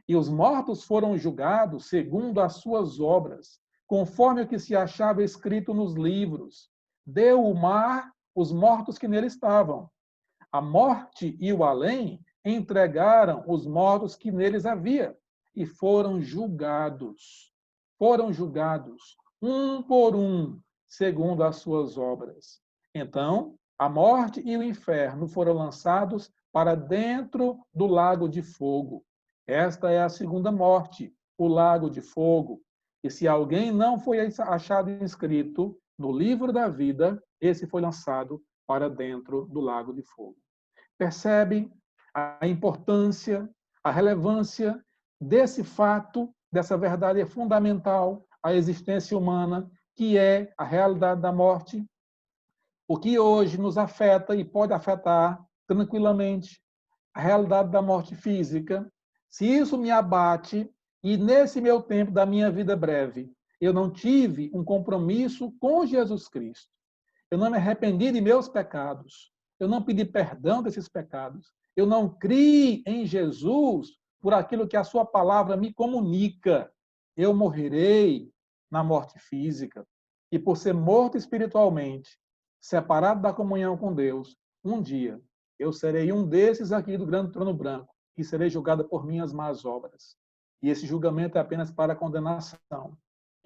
e os mortos foram julgados segundo as suas obras, conforme o que se achava escrito nos livros. Deu o mar os mortos que nele estavam. A morte e o além entregaram os mortos que neles havia, e foram julgados. Foram julgados, um por um, segundo as suas obras. Então, a morte e o inferno foram lançados para dentro do lago de fogo. Esta é a segunda morte, o lago de fogo. E se alguém não foi achado inscrito no livro da vida, esse foi lançado para dentro do lago de fogo. Percebe a importância, a relevância desse fato, dessa verdade fundamental à existência humana, que é a realidade da morte? O que hoje nos afeta e pode afetar tranquilamente a realidade da morte física, se isso me abate e nesse meu tempo da minha vida breve, eu não tive um compromisso com Jesus Cristo, eu não me arrependi de meus pecados, eu não pedi perdão desses pecados, eu não criei em Jesus por aquilo que a sua palavra me comunica, eu morrerei na morte física. E por ser morto espiritualmente, separado da comunhão com Deus, um dia eu serei um desses aqui do grande trono branco, que serei julgado por minhas más obras. E esse julgamento é apenas para condenação.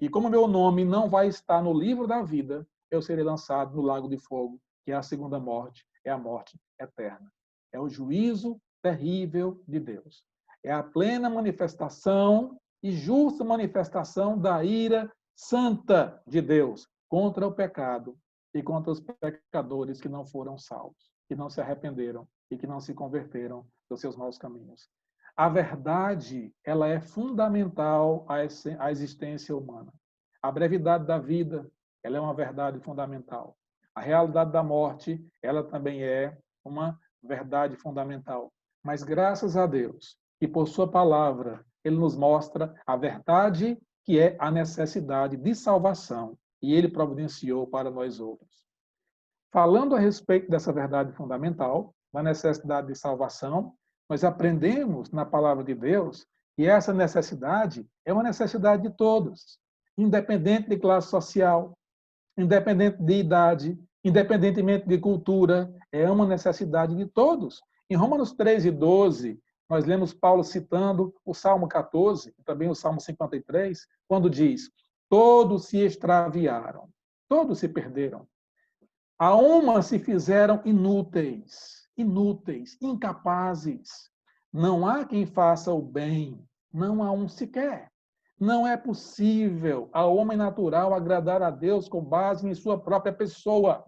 E como meu nome não vai estar no livro da vida, eu serei lançado no lago de fogo, que é a segunda morte, é a morte eterna. É o juízo terrível de Deus. É a plena manifestação e justa manifestação da ira santa de Deus contra o pecado e contra os pecadores que não foram salvos, que não se arrependeram e que não se converteram dos seus maus caminhos. A verdade, ela é fundamental à existência humana. A brevidade da vida, ela é uma verdade fundamental. A realidade da morte, ela também é uma verdade fundamental. Mas graças a Deus, que por sua palavra, ele nos mostra a verdade que é a necessidade de salvação, e ele providenciou para nós outros. Falando a respeito dessa verdade fundamental, da necessidade de salvação, nós aprendemos na palavra de Deus que essa necessidade é uma necessidade de todos, independente de classe social, independente de idade, independentemente de cultura, é uma necessidade de todos. Em Romanos 3:12, nós lemos Paulo citando o Salmo 14, também o Salmo 53, quando diz: todos se extraviaram, todos se perderam. A uma se fizeram inúteis, incapazes. Não há quem faça o bem, não há um sequer. Não é possível ao homem natural agradar a Deus com base em sua própria pessoa,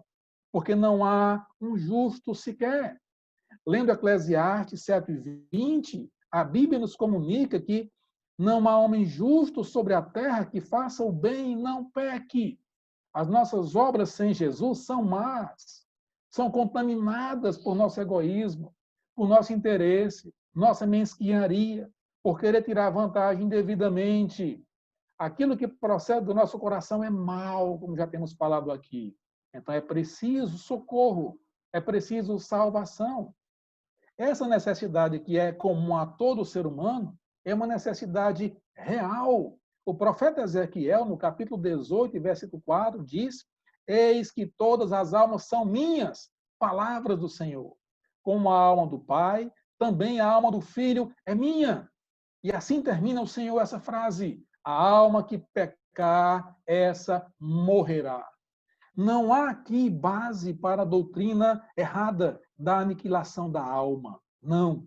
porque não há um justo sequer. Lendo Eclesiastes 7:20, a Bíblia nos comunica que não há homem justo sobre a terra que faça o bem e não peque. As nossas obras sem Jesus são más, são contaminadas por nosso egoísmo, por nosso interesse, nossa mesquinharia, por querer tirar vantagem indevidamente. Aquilo que procede do nosso coração é mal, como já temos falado aqui. Então é preciso socorro, é preciso salvação. Essa necessidade que é comum a todo ser humano é uma necessidade real. O profeta Ezequiel, no capítulo 18, versículo 4, diz: eis que todas as almas são minhas, palavras do Senhor. Como a alma do Pai, também a alma do Filho é minha. E assim termina o Senhor essa frase: a alma que pecar, essa morrerá. Não há aqui base para a doutrina errada da aniquilação da alma. Não.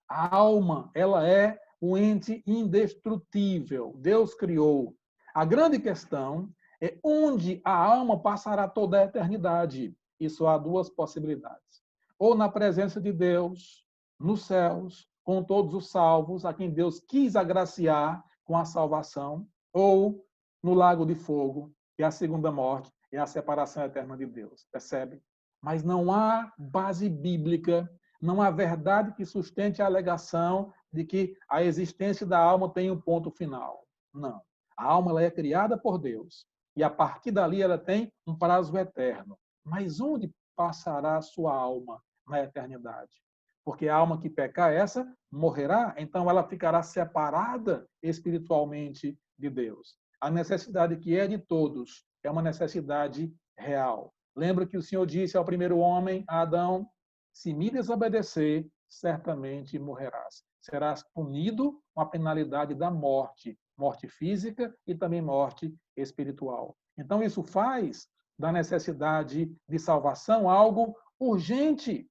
A alma, ela é um ente indestrutível. Deus criou. A grande questão é onde a alma passará toda a eternidade. E só há duas possibilidades. Ou na presença de Deus, nos céus, com todos os salvos, a quem Deus quis agraciar com a salvação, ou no lago de fogo, que é a segunda morte, é a separação eterna de Deus. Percebe? Mas não há base bíblica, não há verdade que sustente a alegação de que a existência da alma tem um ponto final. Não. A alma ela é criada por Deus. E a partir dali ela tem um prazo eterno. Mas onde passará a sua alma na eternidade? Porque a alma que pecar, essa morrerá, então ela ficará separada espiritualmente de Deus. A necessidade que é de todos é uma necessidade real. Lembra que o Senhor disse ao primeiro homem, a Adão, se me desobedecer, certamente morrerás. Serás punido com a penalidade da morte, morte física e também morte espiritual. Então, isso faz da necessidade de salvação algo urgente.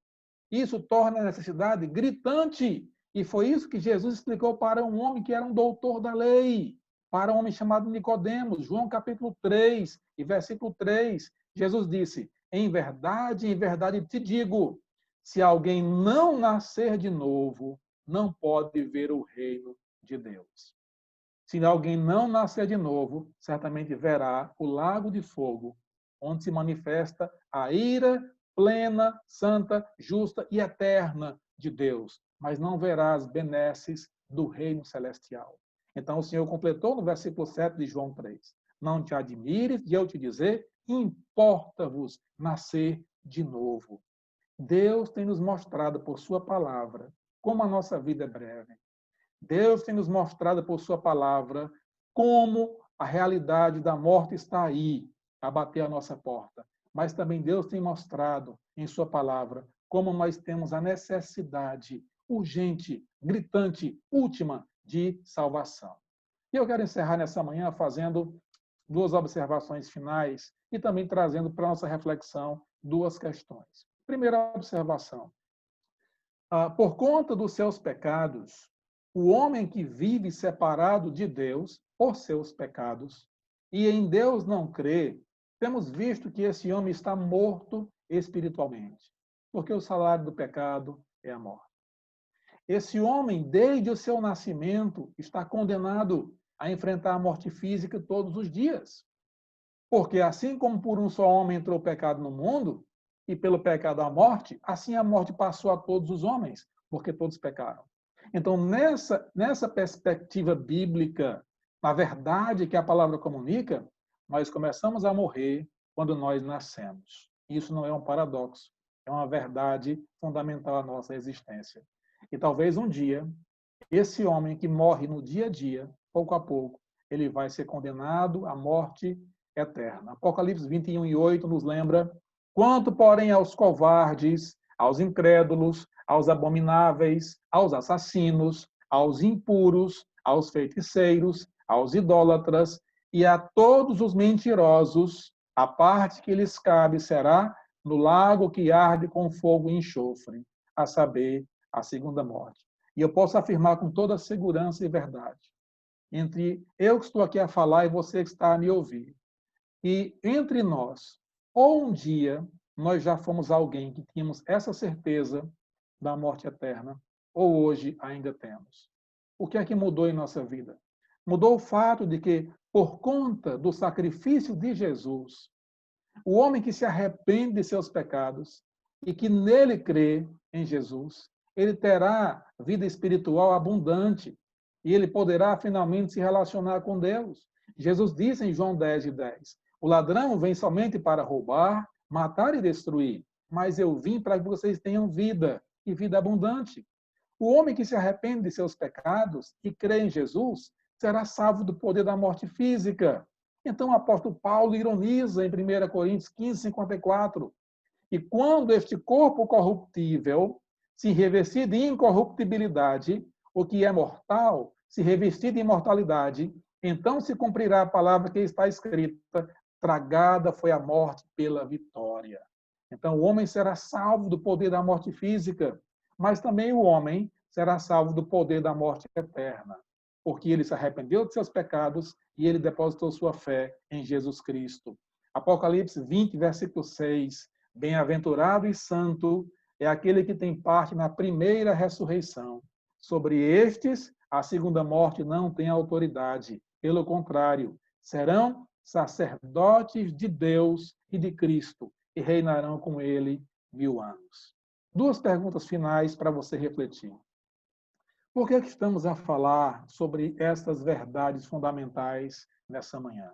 Isso torna a necessidade gritante. E foi isso que Jesus explicou para um homem que era um doutor da lei, para um homem chamado Nicodemos, João capítulo 3 e versículo 3. Jesus disse, em verdade te digo, se alguém não nascer de novo, não pode ver o reino de Deus. Se alguém não nascer de novo, certamente verá o lago de fogo, onde se manifesta a ira plena, santa, justa e eterna de Deus, mas não verá as benesses do reino celestial. Então o Senhor completou no versículo 7 de João 3. Não te admires de eu te dizer, importa-vos nascer de novo. Deus tem nos mostrado por sua palavra como a nossa vida é breve. Deus tem nos mostrado por sua palavra como a realidade da morte está aí, a bater a nossa porta. Mas também Deus tem mostrado em sua palavra como nós temos a necessidade urgente, gritante, última de salvação. E eu quero encerrar nessa manhã fazendo duas observações finais e também trazendo para a nossa reflexão duas questões. Primeira observação. Por conta dos seus pecados, o homem que vive separado de Deus por seus pecados e em Deus não crê, temos visto que esse homem está morto espiritualmente, porque o salário do pecado é a morte. Esse homem, desde o seu nascimento, está condenado a enfrentar a morte física todos os dias. Porque assim como por um só homem entrou o pecado no mundo, e pelo pecado a morte, assim a morte passou a todos os homens, porque todos pecaram. Então, nessa perspectiva bíblica, na verdade que a palavra comunica, nós começamos a morrer quando nós nascemos. Isso não é um paradoxo, é uma verdade fundamental à nossa existência. E talvez um dia, esse homem que morre no dia a dia, pouco a pouco, ele vai ser condenado à morte eterna. Apocalipse 21:8 nos lembra: quanto, porém, aos covardes, aos incrédulos, aos abomináveis, aos assassinos, aos impuros, aos feiticeiros, aos idólatras e a todos os mentirosos, a parte que lhes cabe será no lago que arde com fogo e enxofre, a saber, a segunda morte. E eu posso afirmar com toda segurança e verdade, entre eu que estou aqui a falar e você que está a me ouvir, e entre nós, ou um dia nós já fomos alguém que tínhamos essa certeza da morte eterna, ou hoje ainda temos. O que é que mudou em nossa vida? Mudou o fato de que, por conta do sacrifício de Jesus, o homem que se arrepende de seus pecados e que nele crê em Jesus, ele terá vida espiritual abundante e ele poderá finalmente se relacionar com Deus. Jesus disse em João 10:10, o ladrão vem somente para roubar, matar e destruir, mas eu vim para que vocês tenham vida, e vida abundante. O homem que se arrepende de seus pecados e crê em Jesus será salvo do poder da morte física. Então o apóstolo Paulo ironiza em 1 Coríntios 15:54, e quando este corpo corruptível se revestir de incorruptibilidade, o que é mortal se revestir de imortalidade, então se cumprirá a palavra que está escrita: tragada foi a morte pela vitória. Então, o homem será salvo do poder da morte física, mas também o homem será salvo do poder da morte eterna, porque ele se arrependeu de seus pecados e ele depositou sua fé em Jesus Cristo. Apocalipse 20, versículo 6, bem-aventurado e santo é aquele que tem parte na primeira ressurreição. Sobre estes, a segunda morte não tem autoridade. Pelo contrário, serão sacerdotes de Deus e de Cristo e reinarão com ele 1000 anos. Duas perguntas finais para você refletir. Por que estamos a falar sobre estas verdades fundamentais nessa manhã?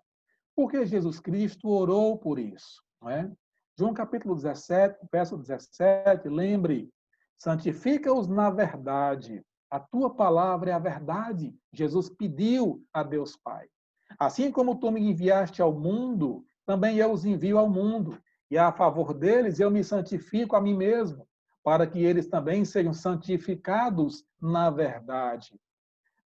Porque Jesus Cristo orou por isso, não é? João capítulo 17, verso 17, lembre, santifica-os na verdade. A tua palavra é a verdade. Jesus pediu a Deus Pai. Assim como tu me enviaste ao mundo, também eu os envio ao mundo. E a favor deles eu me santifico a mim mesmo, para que eles também sejam santificados na verdade.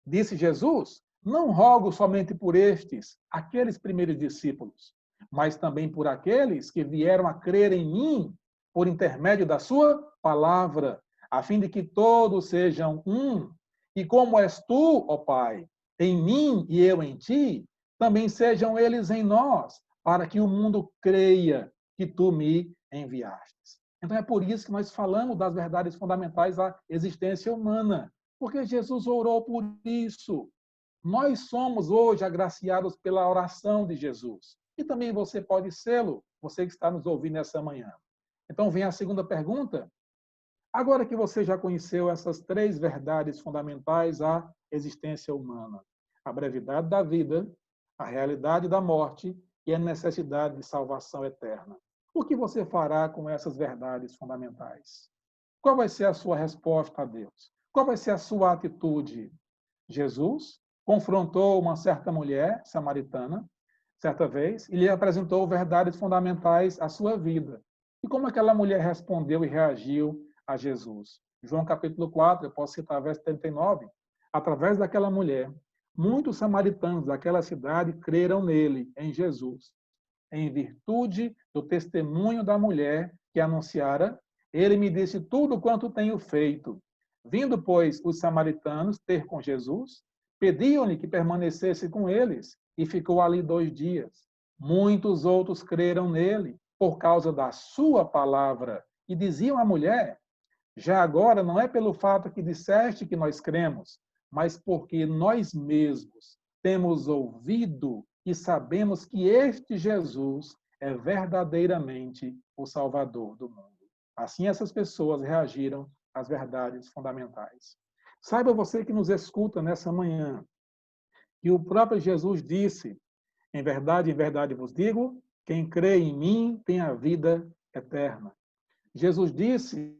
Disse Jesus, não rogo somente por estes, aqueles primeiros discípulos, mas também por aqueles que vieram a crer em mim por intermédio da sua palavra, a fim de que todos sejam um. E como és tu, ó Pai, em mim e eu em ti, também sejam eles em nós, para que o mundo creia que tu me enviastes. Então é por isso que nós falamos das verdades fundamentais da existência humana, porque Jesus orou por isso. Nós somos hoje agraciados pela oração de Jesus. E também você pode sê-lo, você que está nos ouvindo nessa manhã. Então vem a segunda pergunta. Agora que você já conheceu essas três verdades fundamentais à existência humana, a brevidade da vida, a realidade da morte e a necessidade de salvação eterna, o que você fará com essas verdades fundamentais? Qual vai ser a sua resposta a Deus? Qual vai ser a sua atitude? Jesus confrontou uma certa mulher samaritana, certa vez, e lhe apresentou verdades fundamentais à sua vida. E como aquela mulher respondeu e reagiu a Jesus? João capítulo 4, eu posso citar verso 39. Através daquela mulher, muitos samaritanos daquela cidade creram nele, em Jesus. Em virtude do testemunho da mulher que anunciara, ele me disse tudo quanto tenho feito. Vindo, pois, os samaritanos ter com Jesus, pediam-lhe que permanecesse com eles, e ficou ali 2 dias. Muitos outros creram nele, por causa da sua palavra, e diziam à mulher, já agora não é pelo fato que disseste que nós cremos, mas porque nós mesmos temos ouvido e sabemos que este Jesus é verdadeiramente o Salvador do mundo. Assim essas pessoas reagiram às verdades fundamentais. Saiba você que nos escuta nessa manhã, que o próprio Jesus disse, em verdade vos digo, quem crê em mim tem a vida eterna. Jesus disse,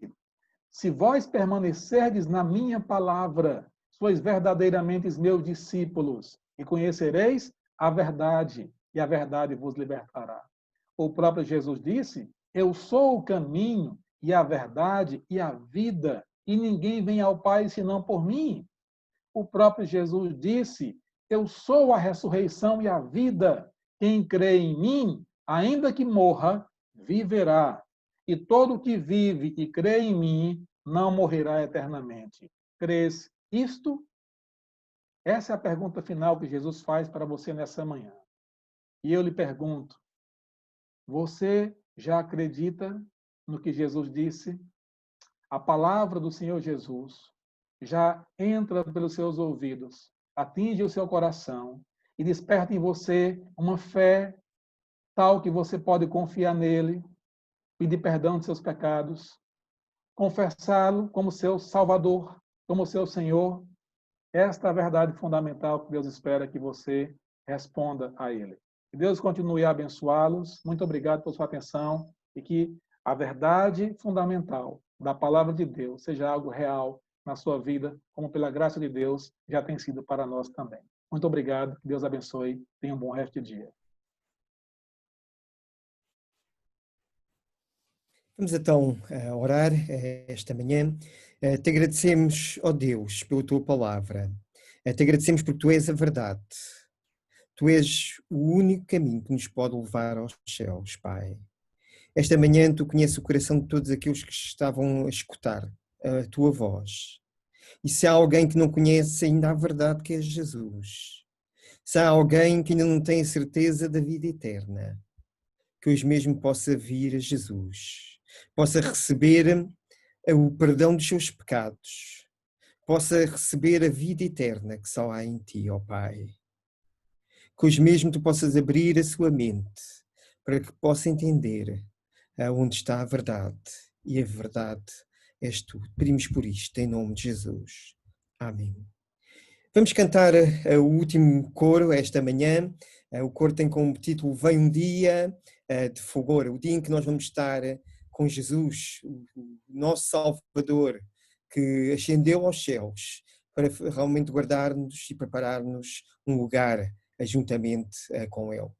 se vós permanecerdes na minha palavra, sois verdadeiramente os meus discípulos, e conhecereis a verdade, e a verdade vos libertará. O próprio Jesus disse, eu sou o caminho, e a verdade, e a vida, e ninguém vem ao Pai senão por mim. O próprio Jesus disse, eu sou a ressurreição e a vida, quem crê em mim, ainda que morra, viverá. E todo que vive e crê em mim, não morrerá eternamente. Crês isto? Essa é a pergunta final que Jesus faz para você nessa manhã. E eu lhe pergunto, você já acredita no que Jesus disse? A palavra do Senhor Jesus já entra pelos seus ouvidos, atinge o seu coração e desperta em você uma fé tal que você pode confiar nele, pedir perdão de seus pecados, confessá-lo como seu Salvador, como seu Senhor. Esta é a verdade fundamental que Deus espera que você responda a Ele. Que Deus continue a abençoá-los. Muito obrigado por sua atenção e que a verdade fundamental da palavra de Deus seja algo real na sua vida, como pela graça de Deus já tem sido para nós também. Muito obrigado. Que Deus abençoe. Tenha um bom resto de dia. Vamos então orar esta manhã. Te agradecemos, ó Deus, pela tua palavra. Te agradecemos porque tu és a verdade. Tu és o único caminho que nos pode levar aos céus, Pai. Esta manhã tu conheces o coração de todos aqueles que estavam a escutar a tua voz. E se há alguém que não conhece ainda a verdade que é Jesus, se há alguém que ainda não tem a certeza da vida eterna, que hoje mesmo possa vir a Jesus, possa receber o perdão dos seus pecados, possa receber a vida eterna que só há em ti, ó Pai. Que hoje mesmo tu possas abrir a sua mente para que possa entender onde está a verdade. E a verdade és tu. Pedimos por isto, em nome de Jesus. Amém. Vamos cantar o último coro esta manhã. O coro tem como título Vem um dia de fulgor, o dia em que nós vamos estar com Jesus, o nosso Salvador, que ascendeu aos céus para realmente guardar-nos e preparar-nos um lugar juntamente com Ele.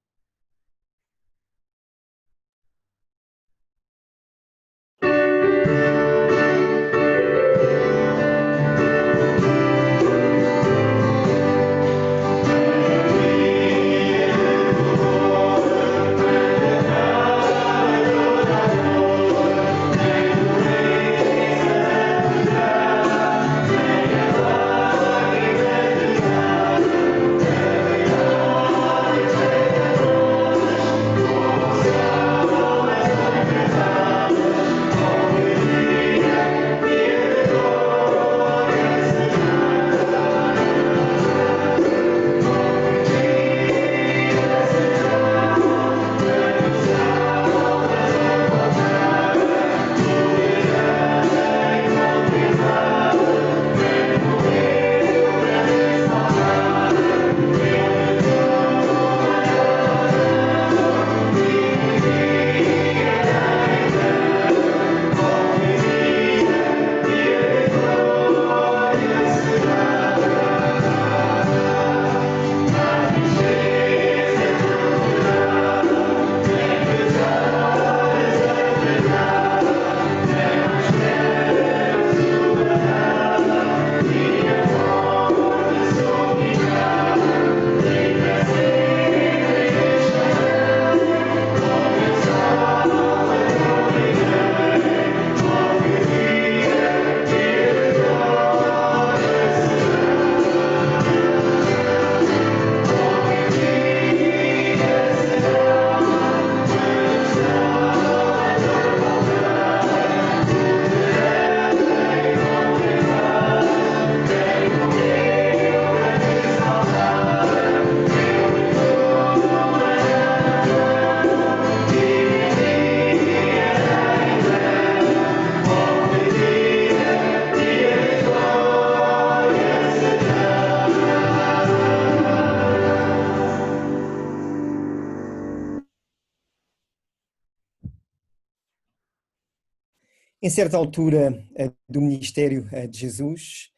Em certa altura do ministério de Jesus,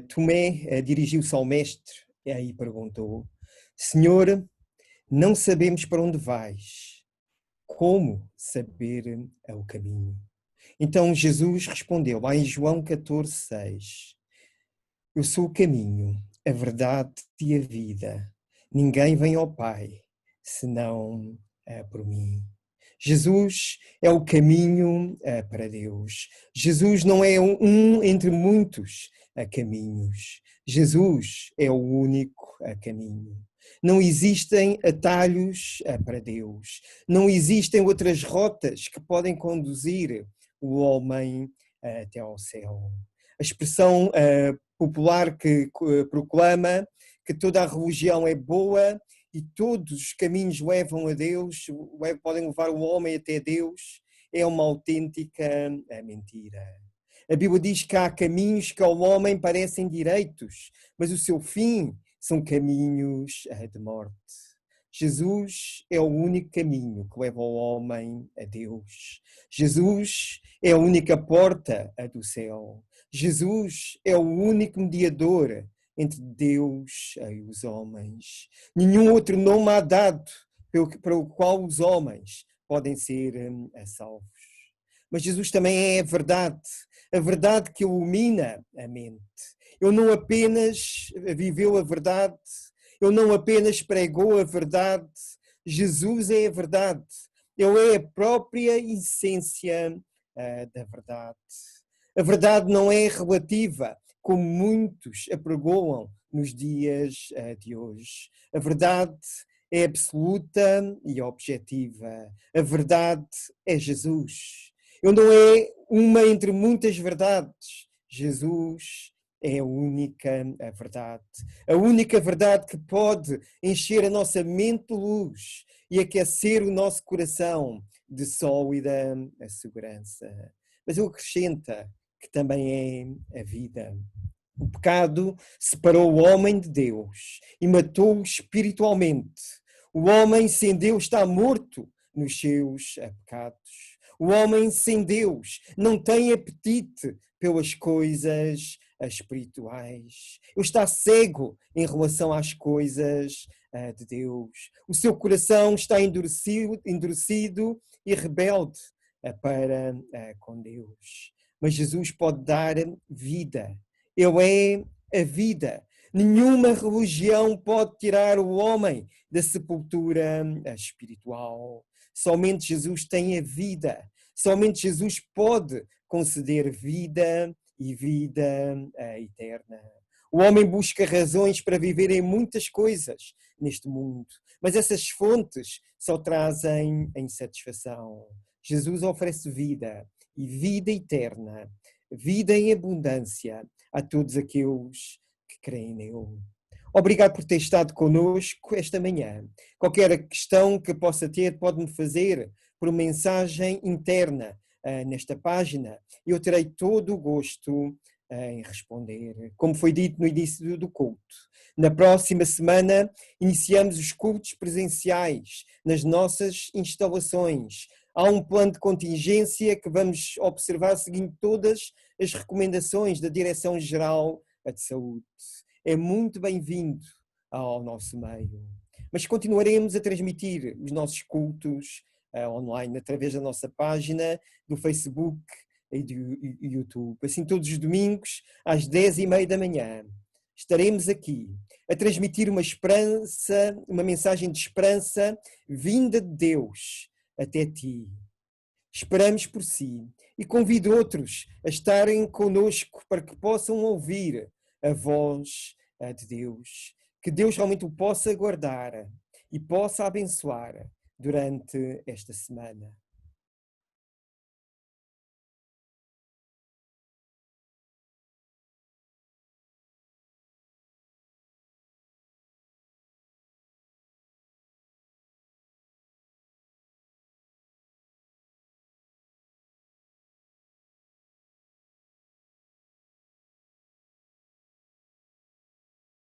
Tomé dirigiu-se ao mestre e aí perguntou: Senhor, não sabemos para onde vais. Como saber o caminho? Então Jesus respondeu lá em João 14,6: Eu sou o caminho, a verdade e a vida. Ninguém vem ao Pai senão por mim. Jesus é o caminho para Deus. Jesus não é um entre muitos caminhos. Jesus é o único caminho. Não existem atalhos para Deus. Não existem outras rotas que podem conduzir o homem até ao céu. A expressão popular que proclama que toda a religião é boa e todos os caminhos levam a Deus, podem levar o homem até Deus, é uma autêntica mentira. A Bíblia diz que há caminhos que ao homem parecem direitos, mas o seu fim são caminhos de morte. Jesus é o único caminho que leva o homem a Deus. Jesus é a única porta do céu. Jesus é o único mediador entre Deus e os homens. Nenhum outro nome há dado para o qual os homens podem ser salvos. Mas Jesus também é a verdade que ilumina a mente. Ele não apenas viveu a verdade, ele não apenas pregou a verdade, Jesus é a verdade. Ele é a própria essência da verdade. A verdade não é relativa, como muitos apregoam nos dias de hoje. A verdade é absoluta e objetiva. A verdade é Jesus. Ele não é uma entre muitas verdades. Jesus é a única verdade. A única verdade que pode encher a nossa mente de luz e aquecer o nosso coração de sólida segurança. Mas eu acrescento que também é a vida. O pecado separou o homem de Deus e matou-o espiritualmente. O homem sem Deus está morto nos seus pecados. O homem sem Deus não tem apetite pelas coisas espirituais. Ele está cego em relação às coisas de Deus. O seu coração está endurecido e rebelde para com Deus. Mas Jesus pode dar vida. Ele é a vida. Nenhuma religião pode tirar o homem da sepultura espiritual. Somente Jesus tem a vida. Somente Jesus pode conceder vida e vida eterna. O homem busca razões para viver em muitas coisas neste mundo, mas essas fontes só trazem insatisfação. Jesus oferece vida e vida eterna, vida em abundância a todos aqueles que creem nele. Obrigado por ter estado connosco esta manhã. Qualquer questão que possa ter, pode-me fazer por mensagem interna nesta página. Eu terei todo o gosto em responder. Como foi dito no início do culto, na próxima semana iniciamos os cultos presenciais nas nossas instalações. Há um plano de contingência que vamos observar seguindo todas as recomendações da Direção-Geral de Saúde. É muito bem-vindo ao nosso meio. Mas continuaremos a transmitir os nossos cultos online através da nossa página, do Facebook e do YouTube. Assim, todos os domingos, às 10h30 da manhã, estaremos aqui a transmitir uma esperança, uma mensagem de esperança vinda de Deus até ti. Esperamos por si e convido outros a estarem conosco para que possam ouvir a voz de Deus. Que Deus realmente o possa guardar e possa abençoar durante esta semana.